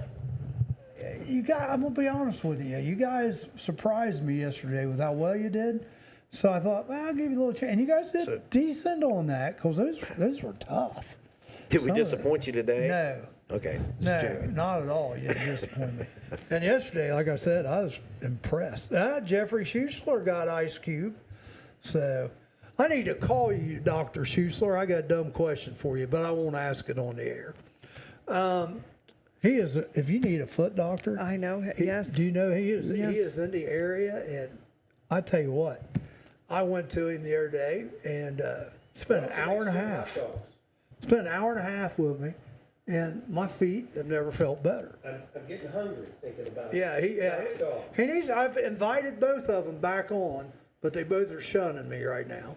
you guys, I'm gonna be honest with you. You guys surprised me yesterday with how well you did. So I thought, well, I'll give you a little chance. And you guys did decent on that because those were tough. Did we Some of disappoint you today? No. Okay. No, not at all. You didn't disappoint me. And yesterday, like I said, I was impressed. Jeffrey Schuessler got Ice Cube. So I need to call you, Dr. Schuessler. I got a dumb question for you, but I won't ask it on the air. He is, if you need a foot doctor. I know, yes. Do you know he is? Yes. He is in the area. And I tell you what, I went to him the other day and spent an hour and a half. Spent an hour and a half with me. And my feet have never felt better. I'm getting hungry thinking about Yeah, he needs. I've invited both of them back on, but they both are shunning me right now.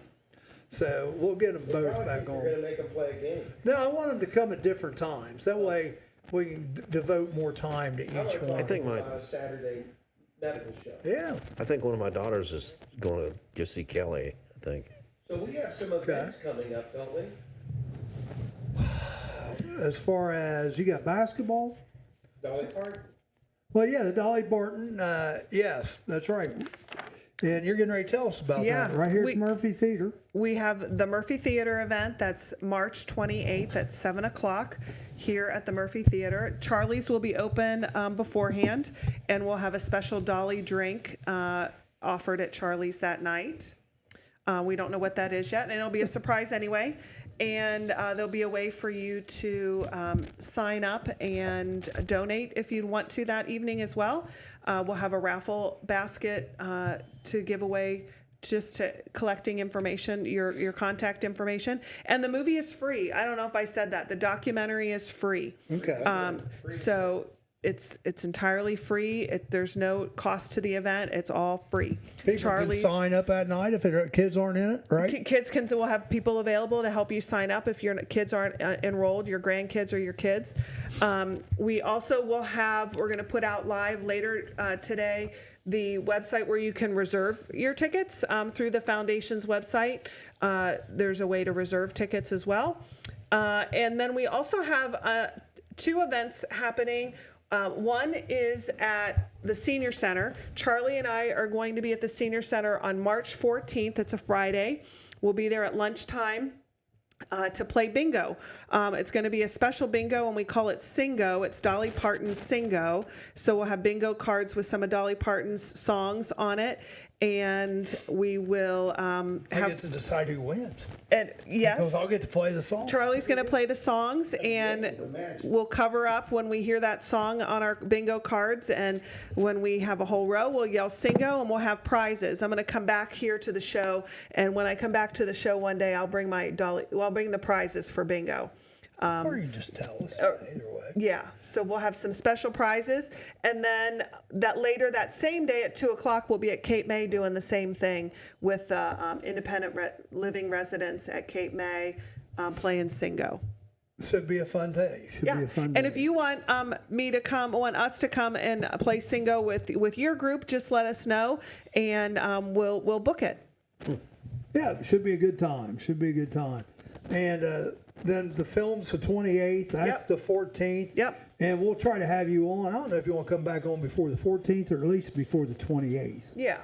So we'll get them both back on. You're going to make them play a game. No, I want them to come at different times. That way we can devote more time to each one. I think my Saturday medical show. Yeah. I think one of my daughters is going to go see Kelly. I think. So we have some events coming up, don't we? As far as you got basketball. Dolly Parton. Well, yeah, the Dolly Parton. Yes, that's right. And you're getting ready to tell us about that right here at Murphy Theater. We have the Murphy Theater event. That's March 28th at 7 o'clock here at the Murphy Theater. Charlie's will be open beforehand, and we'll have a special Dolly drink offered at Charlie's that night. We don't know what that is yet, and it'll be a surprise anyway. And there'll be a way for you to sign up and donate if you want to that evening as well. We'll have a raffle basket to give away, just to collecting information, your contact information. And the movie is free. I don't know if I said that. The documentary is free. Okay. So it's entirely free. There's no cost to the event. It's all free. People can sign up at night if kids aren't in it, right? Kids will have people available to help you sign up if your kids aren't enrolled, your grandkids or your kids. We also will we're going to put out live later today the website where you can reserve your tickets through the foundation's website. There's a way to reserve tickets as well. And then we also have 2 events happening. One is at the Senior Center. Charlie and I are going to be at the Senior Center on March 14th. It's a Friday. We'll be there at lunchtime to play bingo. It's going to be a special bingo, and we call it Singo. It's Dolly Parton's Singo. So we'll have bingo cards with some of Dolly Parton's songs on it. And we will I get to decide who wins. And yes, because I'll get to play the song. Charlie's going to play the songs, and we'll cover up when we hear that song on our bingo cards. And when we have a whole row, we'll yell Singo, and we'll have prizes. I'm going to come back here to the show, and when I come back to the show one day, I'll bring I'll bring the prizes for bingo. Or you just tell us either way. Yeah, so we'll have some special prizes, and then that same day at 2 o'clock, we'll be at Cape May doing the same thing with independent living residents at Cape May playing Singo. Should be a fun day. Be a fun day. And if you want us to come and play Singo with your group, just let us know, and we'll book it. Yeah, it should be a good time. And then the film's the 28th. That's the 14th. Yep. And we'll try to have you on. I don't know if you want to come back on before the 14th or at least before the 28th. Yeah.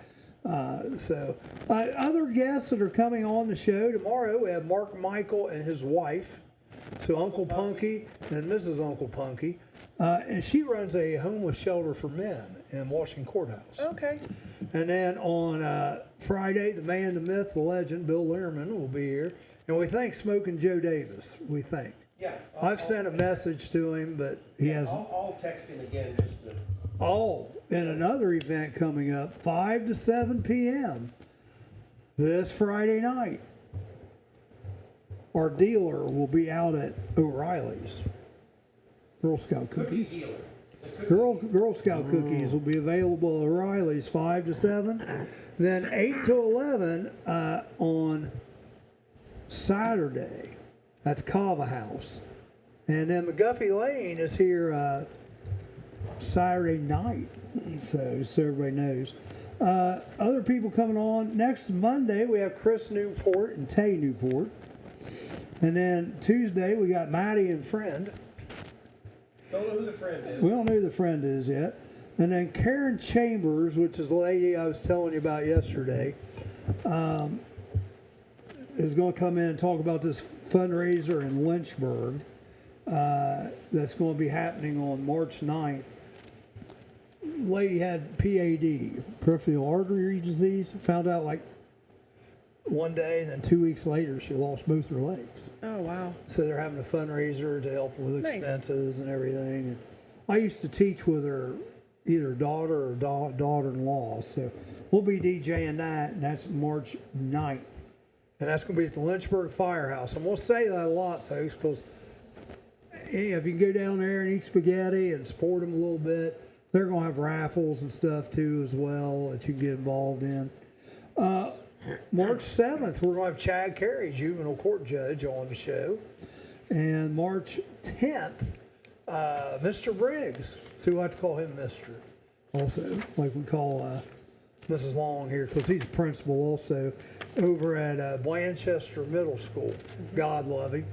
Other guests that are coming on the show tomorrow, we have Mark Michael and his wife. So Uncle Punky and Mrs. Uncle Punky. And she runs a homeless shelter for men in Washington Courthouse. Okay. And then on Friday, the man, the myth, the legend, Bill Lehrman will be here. And we thank Smoking Joe Davis, we think. Yeah. I've sent a message to him, but he hasn't. I'll text him again just to... And another event coming up, 5 to 7 p.m. this Friday night. Our dealer will be out at O'Reilly's. Girl Scout cookies. Girl Scout cookies will be available at O'Reilly's 5 to 7. Then 8 to 11 on Saturday at the Kava House. And then McGuffey Lane is here Saturday night, so everybody knows. Other people coming on. Next Monday, we have Chris Newport and Tay Newport. And then Tuesday, we got Maddie and Friend. Don't know who the friend is. We don't know who the friend is yet. And then Karen Chambers, which is the lady I was telling you about yesterday, is going to come in and talk about this fundraiser in Lynchburg that's going to be happening on March 9th. Lady had PAD, peripheral artery disease. Found out like one day, and then 2 weeks later, she lost both her legs. Oh, wow. So they're having a fundraiser to help with Nice. expenses and everything. And I used to teach with her either daughter or daughter-in-law. So we'll be DJing that, and that's March 9th. And that's going to be at the Lynchburg Firehouse. And we'll say that a lot, folks, because if you can go down there and eat spaghetti and support them a little bit, they're going to have raffles and stuff too as well that you can get involved in. March 7th, we're going to have Chad Carey, juvenile court judge, on the show. And March 10th, Mr. Briggs, so we like to call him Mr. also, like we call Mrs. Long here, because he's a principal also over at Blanchester Middle School. God love him.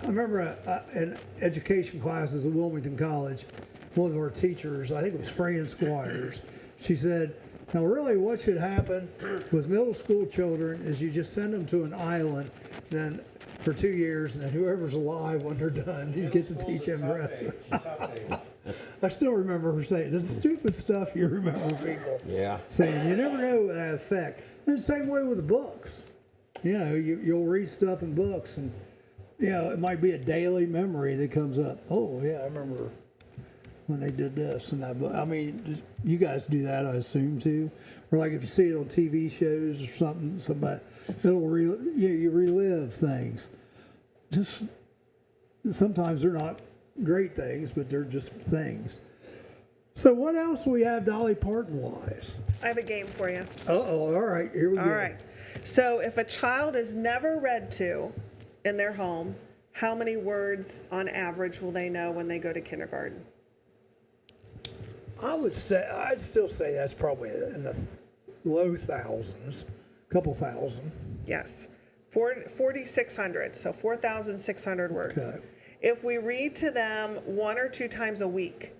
I remember in education classes at Wilmington College, one of our teachers, I think it was Fran Squires, she said, now really what should happen with middle school children is you just send them to an island then for 2 years, and then whoever's alive when they're done, you get to teach them the rest of it. I still remember her saying, the stupid stuff you remember people saying. You never know that effect. And the same way with the books. You know, you'll read stuff in books, and it might be a daily memory that comes up. Oh, yeah, I remember when they did this and that book. I mean, you guys do that, I assume, too. Or like if you see it on TV shows or something, somebody, you relive things. Just sometimes they're not great things, but they're just things. So what else do we have Dolly Parton-wise? I have a game for you. Uh-oh, all right, here we go. All right. So if a child is never read to in their home, how many words on average will they know when they go to kindergarten? I'd still say that's probably in the low thousands, couple thousand. Yes. 4,600, so 4,600 words. Okay. If we read to them 1 or 2 times a week,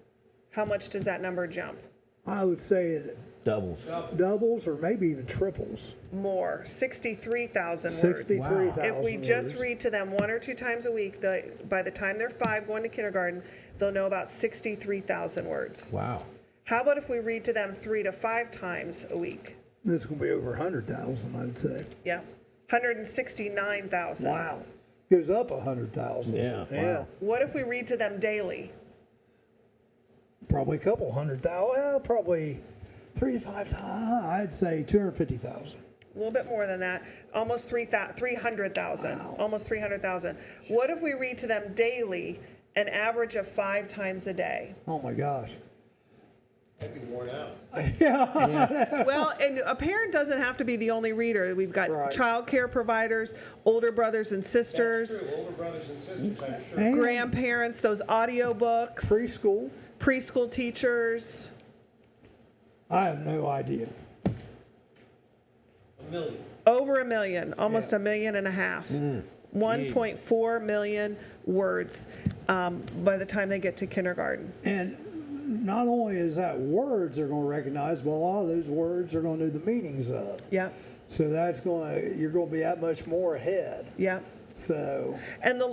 how much does that number jump? I would say it doubles or maybe even triples. More, 63,000 words. 63,000 If we just words. read to them 1 or 2 times a week, by the time they're 5 going to kindergarten, they'll know about 63,000 words. Wow. How about if we read to them 3 to 5 times a week? This is going to be over 100,000, I'd say. Yeah, 169,000. Wow. Goes up 100,000. Yeah, Yeah. wow. What if we read to them daily? Probably a couple 100,000. Well, probably 3 to 5 times. I'd say 250,000. A little bit more than that, almost 300,000. Wow. Almost 300,000. What if we read to them daily, an average of 5 times a day? Oh my gosh. I'd be worn out. Well, and a parent doesn't have to be the only reader. We've got Right. child care providers, older brothers and sisters, That's true. Older brothers and sisters, I'm sure. And grandparents, those audio books, preschool. preschool teachers. I have no idea. 1 million. Over 1 million, almost Yeah. 1.5 million. 1.4 million words by the time they get to kindergarten. And not only is that words they're going to recognize, but a lot of those words they're going to know the meanings of. Yeah, So you're going to be that much more ahead. yeah. So And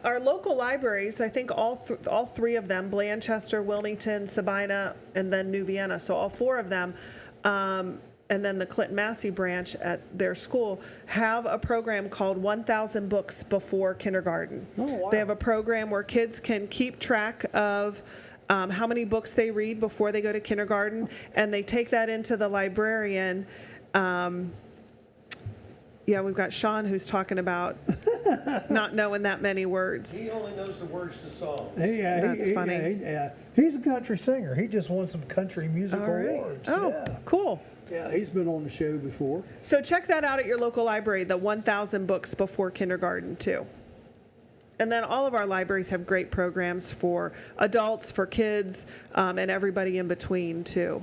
our local libraries, I think all 3 of them, Blanchester, Wilmington, Sabina, and then New Vienna, so all 4 of them, and then the Clinton Massey branch at their school, have a program called 1,000 Books Before Kindergarten. Oh, wow. They have a program where kids can keep track of how many books they read before they go to kindergarten, and they take that into the librarian. Yeah, we've got Sean who's talking about not knowing that many words. He only knows the words to songs. That's funny. Yeah, he's a country singer. He just won some country music All right. awards. Oh, Yeah. cool. Yeah, he's been on the show before. So check that out at your local library, the 1,000 Books Before Kindergarten, too. And then all of our libraries have great programs for adults, for kids, and everybody in between, too.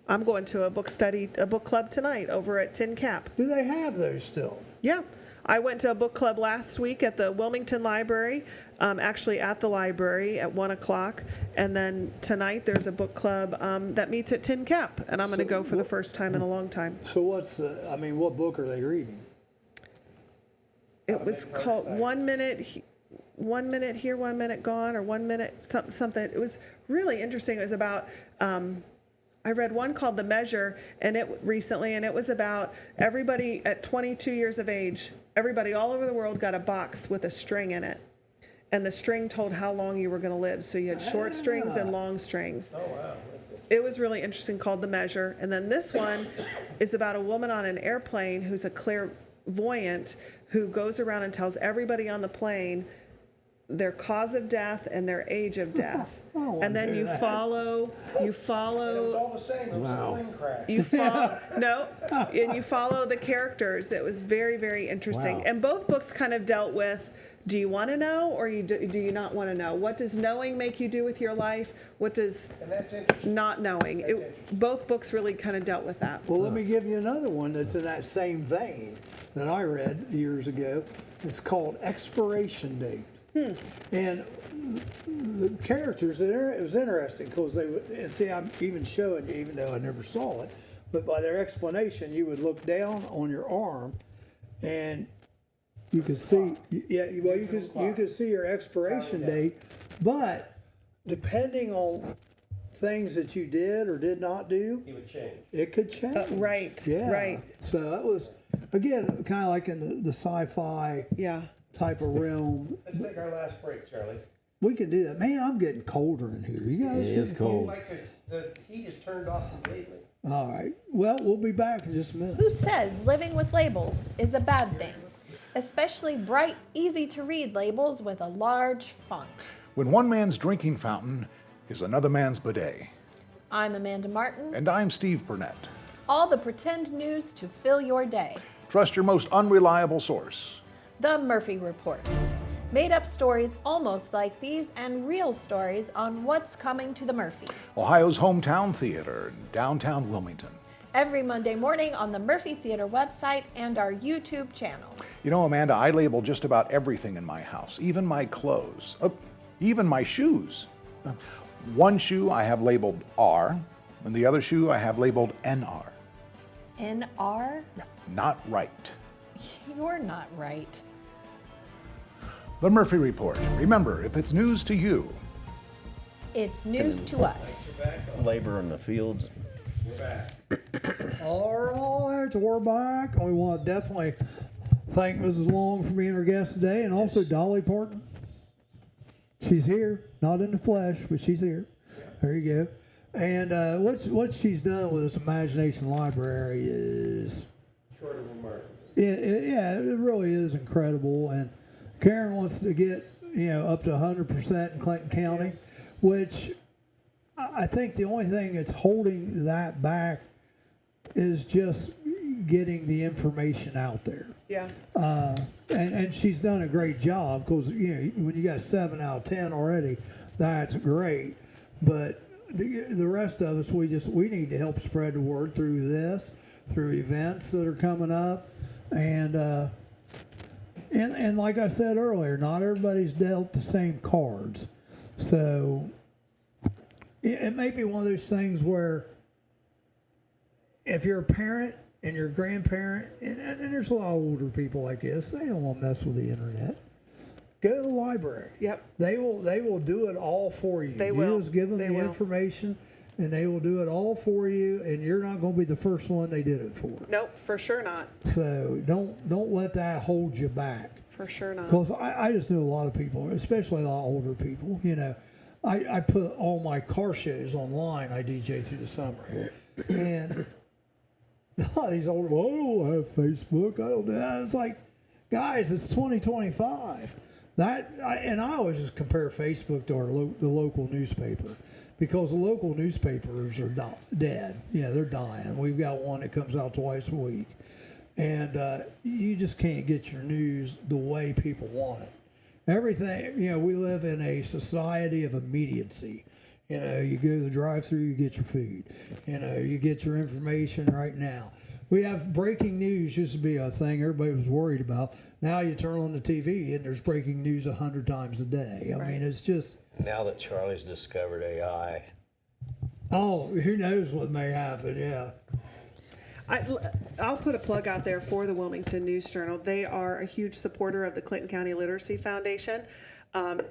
I'm going to a book club tonight over at Tin Cap. Do they have those still? Yeah. I went to a book club last week at the Wilmington Library, actually at the library at 1 o'clock. And then tonight there's a book club that meets at Tin Cap, and I'm going to go for the first time in a long time. So what book are they reading? It was called 1 Minute, 1 Minute Here, 1 Minute Gone, or 1 Minute something. It was really interesting. It was about, I read one called The Measure recently, and it was about everybody at 22 years of age, everybody all over the world got a box with a string in it. And the string told how long you were going to live. So you had short strings and long strings. Oh, wow. It was really interesting, called The Measure. And then this one is about a woman on an airplane who's a clairvoyant who goes around and tells everybody on the plane their cause of death and their age of death. And then you follow It was all the same. It was a plane crash. you follow and you follow the characters. It was very, very interesting. Wow. And both books kind of dealt with, do you want to know or do you not want to know? What does knowing make you do with your life? What does And that's interesting. not knowing? Both books really kind of dealt with that. Well, let me give you another one that's in that same vein that I read years ago. It's called Expiration Date. And the characters, it was interesting because they would, and see, I'm even showing you, even though I never saw it, but by their explanation, you would look down on your arm and you could see, you could see your expiration date, but depending on things that you did or did not do, It would change. it could change. Right, Yeah. right. So that was, again, kind of like in the sci-fi Yeah. type of realm. Let's take our last break, Charlie. We can do that. Man, I'm getting colder in here. You guys? It is Seems cold. like the heat is turned off completely. All right. Well, we'll be back in just a minute. Who says living with labels is a bad thing? Especially bright, easy to read labels with a large font. When one man's drinking fountain is another man's bidet. I'm Amanda Martin. And I'm Steve Burnett. All the pretend news to fill your day. Trust your most unreliable source. The Murphy Report. Made up stories almost like these and real stories on what's coming to the Murphy. Ohio's hometown theater in downtown Wilmington. Every Monday morning on the Murphy Theater website and our YouTube channel. You know, Amanda, I label just about everything in my house, even my clothes, even my shoes. One shoe I have labeled R, and the other shoe I have labeled NR. NR? Not right. You're not right. The Murphy Report. Remember, if it's news to you, It's news to us. Labor in the fields. We're back. All right, we're back. We want to definitely thank Mrs. Long for being our guest today, and also Dolly Parton. She's here, not in the flesh, but she's here. There you go. And what she's done with this Imagination Library is, Short of remarkable. it really is incredible. And Karen wants to get up to 100% in Clinton County, which I think the only thing that's holding that back is just getting the information out there. Yeah. And she's done a great job because when you got 7 out of 10 already, that's great. But the rest of us, we need to help spread the word through this, through events that are coming up, and like I said earlier, not everybody's dealt the same cards, so it may be one of those things where if you're a parent and you're a grandparent, and there's a lot of older people like this, they don't want to mess with the internet. Go to the library. Yep. They will do it all for you. They will. You just give them They the will. information, and they will do it all for you. And you're not going to be the first one they did it for. Nope, for sure not. So don't let that hold you back. For sure not. Because I just know a lot of people, especially a lot of older people. I put all my car shows online. I DJ through the summer, and a lot of these older, well, I don't have Facebook. I don't do that. It's like, guys, it's 2025. And I always just compare Facebook to the local newspaper, because the local newspapers are dead. They're dying. We've got one that comes out twice a week, and you just can't get your news the way people want it. Everything, we live in a society of immediacy. You know, you go to the drive-through, you get your food. You know, you get your information right now. We have breaking news used to be a thing everybody was worried about. Now you turn on the TV and there's breaking news 100 times a day. I mean, it's just. Now that Charlie's discovered AI. Oh, who knows what may happen, yeah. I'll put a plug out there for the Wilmington News Journal. They are a huge supporter of the Clinton County Literacy Foundation.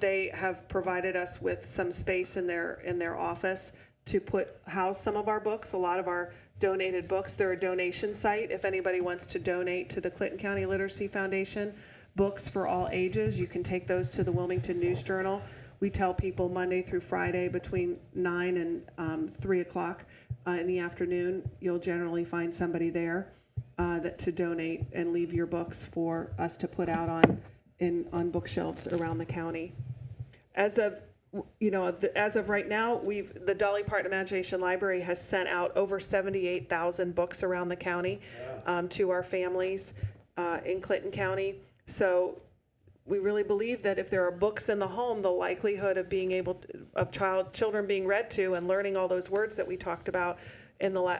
They have provided us with some space in their office to house some of our books, a lot of our donated books. They're a donation site. If anybody wants to donate to the Clinton County Literacy Foundation, books for all ages, you can take those to the Wilmington News Journal. We tell people Monday through Friday between 9 and 3 o'clock in the afternoon, you'll generally find somebody there to donate and leave your books for us to put out on bookshelves around the county. As of right now, the Dolly Parton Imagination Library has sent out over 78,000 books around the county to our families in Clinton County. So we really believe that if there are books in the home, the likelihood of children being read to and learning all those words that we talked about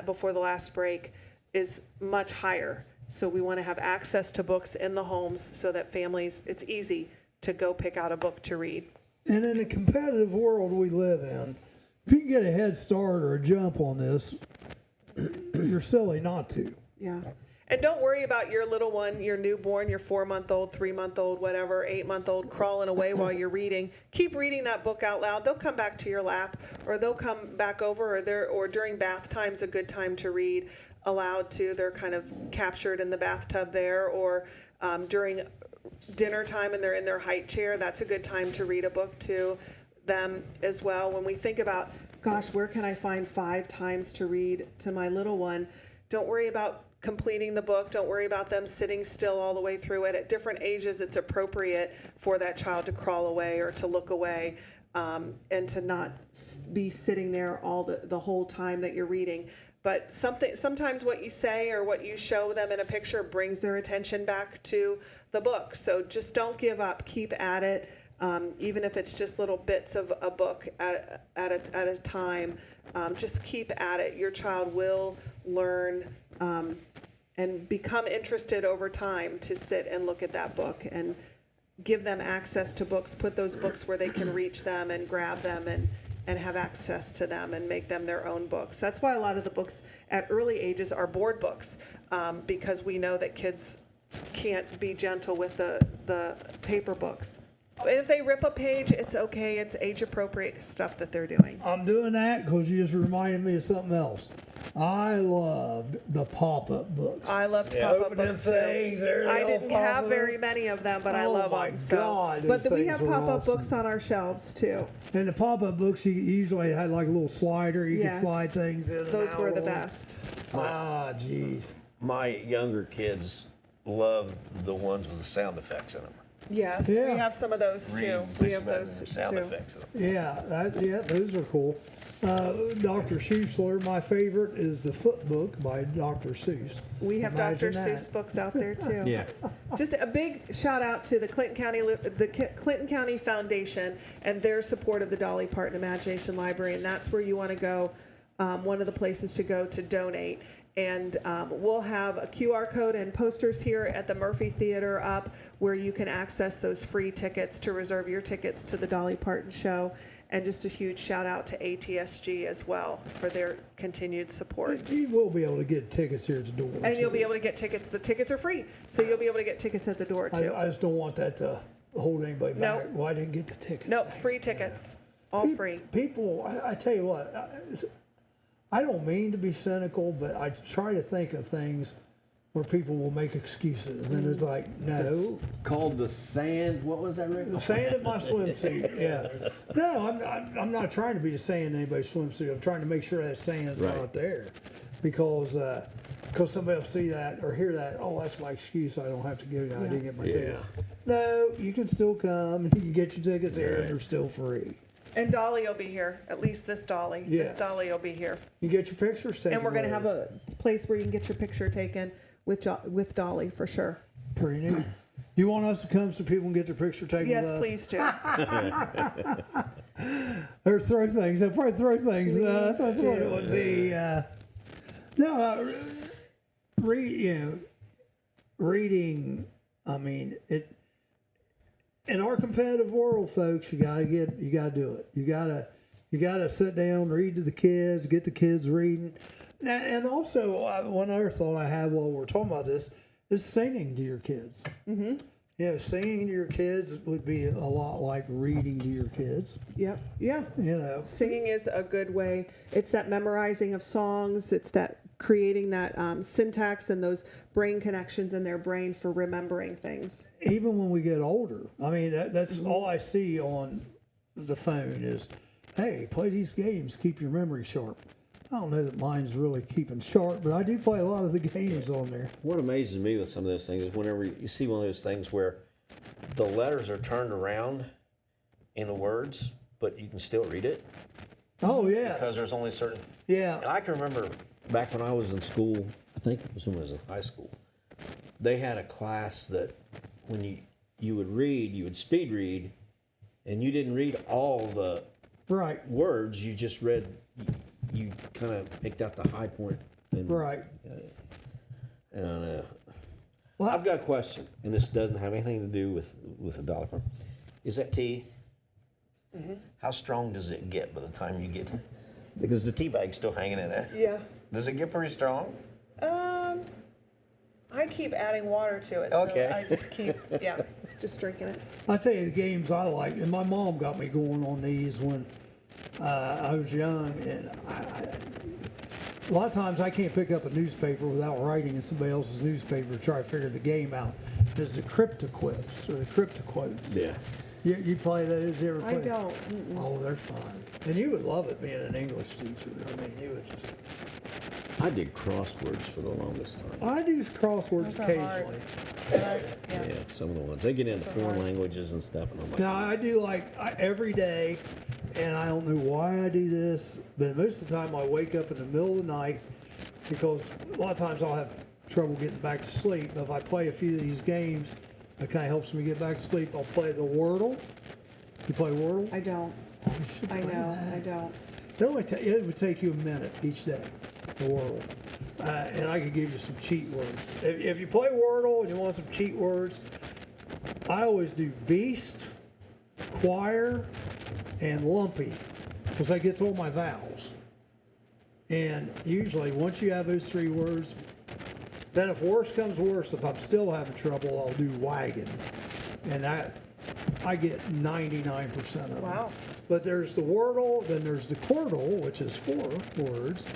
before the last break is much higher. So we want to have access to books in the homes so that families, it's easy to go pick out a book to read. And in the competitive world we live in, if you can get a head start or a jump on this, you're silly not to. Yeah. And don't worry about your little one, your newborn, your 4-month-old, 3-month-old, whatever, 8-month-old crawling away while you're reading. Keep reading that book out loud. They'll come back to your lap, or they'll come back over, or during bath time's a good time to read aloud too. They're kind of captured in the bathtub there, or during dinner time and they're in their height chair. That's a good time to read a book to them as well. When we think about, gosh, where can I find 5 times to read to my little one? Don't worry about completing the book. Don't worry about them sitting still all the way through it. At different ages, it's appropriate for that child to crawl away or to look away, and to not be sitting there all the whole time that you're reading. But sometimes what you say or what you show them in a picture brings their attention back to the book. So just don't give up. Keep at it. Even if it's just little bits of a book at a time, just keep at it. Your child will learn and become interested over time to sit and look at that book, and give them access to books. Put those books where they can reach them and grab them and have access to them and make them their own books. That's why a lot of the books at early ages are board books, because we know that kids can't be gentle with the paper books. And if they rip a page, it's okay. It's age-appropriate stuff that they're doing. I'm doing that because you just reminded me of something else. I loved the pop-up books. I loved pop-up books too. I didn't have pop-up. very many of them, but I love them. God, but those we things have were pop-up awesome. books on our shelves too. And the pop-up books, you usually had like a little slider. You Yes. could slide things in and Those out were the of. best. Ah, jeez. My younger kids love the ones with the sound effects in them. Yes, Yeah. we have some of those too. We have those sound too. effects in them. Yeah, those are cool. Dr. Seussler, my favorite is the Foot Book by Dr. Seuss. We have Imagine Dr. that. Seuss books out there too. Yeah. Just a big shout out to the Clinton County Foundation and their support of the Dolly Parton Imagination Library, and that's where you want to go. One of the places to go to donate. And we'll have a QR code and posters here at the Murphy Theater up where you can access those free tickets to reserve your tickets to the Dolly Parton show. And just a huge shout out to ATSG as well for their continued support. You will be able to get tickets here at the door. And you'll too. be able to get tickets. The tickets are free, so you'll be able to get tickets at the door too. I just don't want that to hold anybody back. Nope. Well, I didn't get the tickets. Nope, Dang. free tickets, all free. People, I tell you what, I don't mean to be cynical, but I try to think of things where people will make excuses, and it's like, no. Called the sand. What was that, Rick? The sand in my swimsuit, yeah. No, I'm not trying to be the sand in anybody's swimsuit. I'm trying to make sure that sand's Right. not there, because somebody will see that or hear that. Oh, that's my excuse. I don't have to get it. I didn't get my tickets. No, you can still come. You can get your tickets there, and they're still free. And Dolly will be here. At least this Dolly. Yes. This Dolly will be here. You get your pictures taken. And we're going to with have a place where you can get your picture taken with Dolly for sure. Pretty neat. You want us to come so people can get their picture taken Yes, with us? please do. Or throw things. They'll probably throw things. That's what it would be. Reading. I mean, it. In our competitive world, folks, you gotta do it. You gotta sit down, read to the kids, get the kids reading, and also one other thought I had while we're talking about this is singing to your kids. Mm-hmm. Yeah, singing to your kids would be a lot like reading to your kids. Yep. Yeah. You know, Singing is a good way. It's that memorizing of songs. It's that creating that syntax and those brain connections in their brain for remembering things. even when we get older. I mean, that's all I see on the phone is, hey, play these games, keep your memory sharp. I don't know that mine's really keeping sharp, but I do play a lot of the games on there. What amazes me with some of those things is whenever you see one of those things where the letters are turned around in the words, but you can still read it. Oh, yeah. Because there's only certain. Yeah. And I can remember back when I was in school, I think it was when I was in high school, they had a class that when you would read, you would speed read, and you didn't read all the Right. words, you just read, you kind of picked out the high point. And, Right. And Well, I've got a question, and this doesn't have anything to do with a dollar firm. Is that tea? Mm-hmm. How strong does it get by the time you get? Because the tea bag's still hanging in it. Yeah. Does it get pretty strong? I keep adding water to it. Okay. So I just keep, just drinking it. I tell you the games I like, and my mom got me going on these when I was young, and a lot of times I can't pick up a newspaper without writing in somebody else's newspaper to try to figure the game out. There's the cryptoquips or the cryptoquotes. Yeah. You play those? You ever play? I don't. Mm-mm. Oh, they're fun. And you would love it being an English teacher. I mean, you would just. I did crosswords for the longest time. I do crosswords Those are hard. occasionally. Yeah, some of the ones. They get into foreign languages and stuff, and I'm like, Now, I do every day, and I don't know why I do this, but most of the time I wake up in the middle of the night because a lot of times I'll have trouble getting back to sleep. But if I play a few of these games, that kind of helps me get back to sleep. I'll play the Wordle. You play Wordle? I don't. Oh, you should I play know. that. I don't. It would take you a minute each day, the Wordle. And I could give you some cheat words. If you play Wordle and you want some cheat words, I always do beast, choir, and lumpy, because that gets all my vowels. And usually, once you have those three words, then if worse comes worse, if I'm still having trouble, I'll do wagon. And I get 99% of them. Wow. But there's the Wordle, then there's the Quirtle, which is 4 words,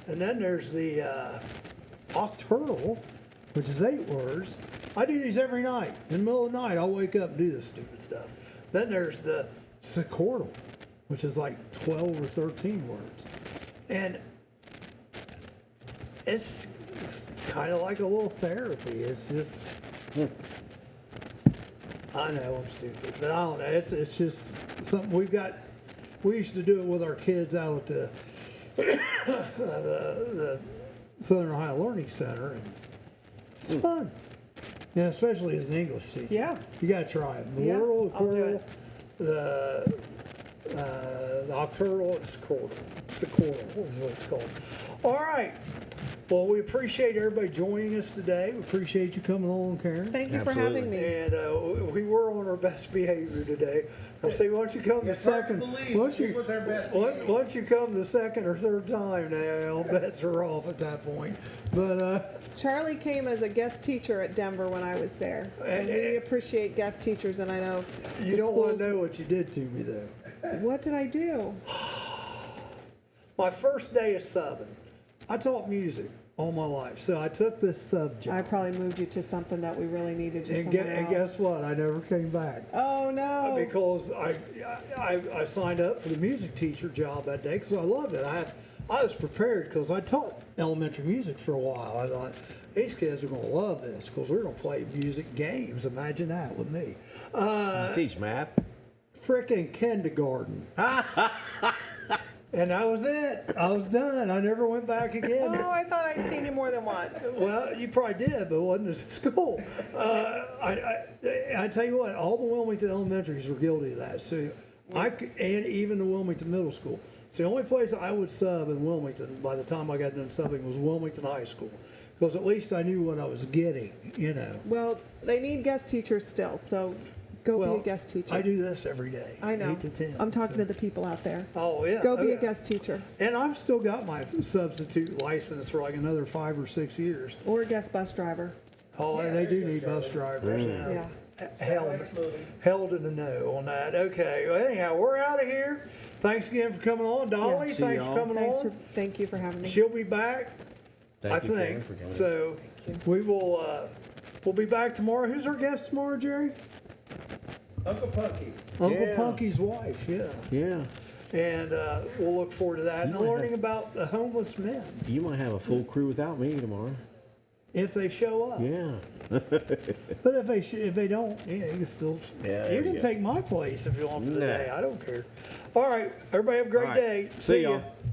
and then there's the Octurtle, which is 8 words. I do these every night. In the middle of the night, I'll wake up and do this stupid stuff. Then there's the Sequirtle, which is like 12 or 13 words. And it's kind of like a little therapy. It's just... I know I'm stupid, but I don't know. It's just something we used to do it with our kids out at the Southern Ohio Learning Center, and it's fun. Yeah, especially as an English teacher. Yeah. You got to try it. The Yeah, Wordle, the I'll do Quirtle, it. the Octurtle, and Sequirtle is what it's called. All right. Well, we appreciate everybody joining us today. We appreciate you coming on, Karen. Thank you for having me. And we were on our best behavior today. I'll say, once you come the second, once you come the second or third time, now all bets are off at that point. But Charlie came as a guest teacher at Denver when I was there. And we appreciate guest teachers, and I know you don't want to know what you did to me, though. What did I do? My first day of subbing, I taught music all my life, so I took this subject. I probably moved you to something that we really needed. And guess what? I never came back. Oh no! Because I signed up for the music teacher job that day because I loved it. I was prepared because I taught elementary music for a while. I thought these kids are going to love this because we're going to play music games. Imagine that with me. you teach math? Frickin' kindergarten. And that was it. I was done. I never went back again. Oh, I thought I'd seen you more than once. Well, you probably did, but it wasn't at school. I tell you what, all the Wilmington elementaries were guilty of that. So and even the Wilmington Middle School. It's the only place I would sub in Wilmington by the time I got done subbing was Wilmington High School. Because at least I knew what I was getting, you know. Well, they need guest teachers still, so go be a guest teacher. I do this every day. I know. 8 to 10. I'm talking to the people out there. Oh, yeah. Go be yeah. a guest teacher And I've still got my substitute license for like another 5 or 6 years. or a guest bus driver. Oh, and they do need bus drivers. Yeah. Held in the know on that. Okay. Well, anyhow, we're out of here. Thanks again for coming on. Dolly, Yeah. thanks for coming on. Thank you for having me. She'll be back, I Thank you, Karen, think. for coming. So we will we'll be back tomorrow. Who's our guest tomorrow, Jerry? Uncle Punky. Uncle Yeah. Punky's wife, yeah. Yeah. And we'll look forward to that and might have- learning about the homeless men You might have a full crew without me tomorrow. if they show up. Yeah. But if they don't, yeah, you can still Yeah, you there can you go. take my place if you want for the Nah. day. I don't care. All right, everybody have a great All right. day. See ya. y'all.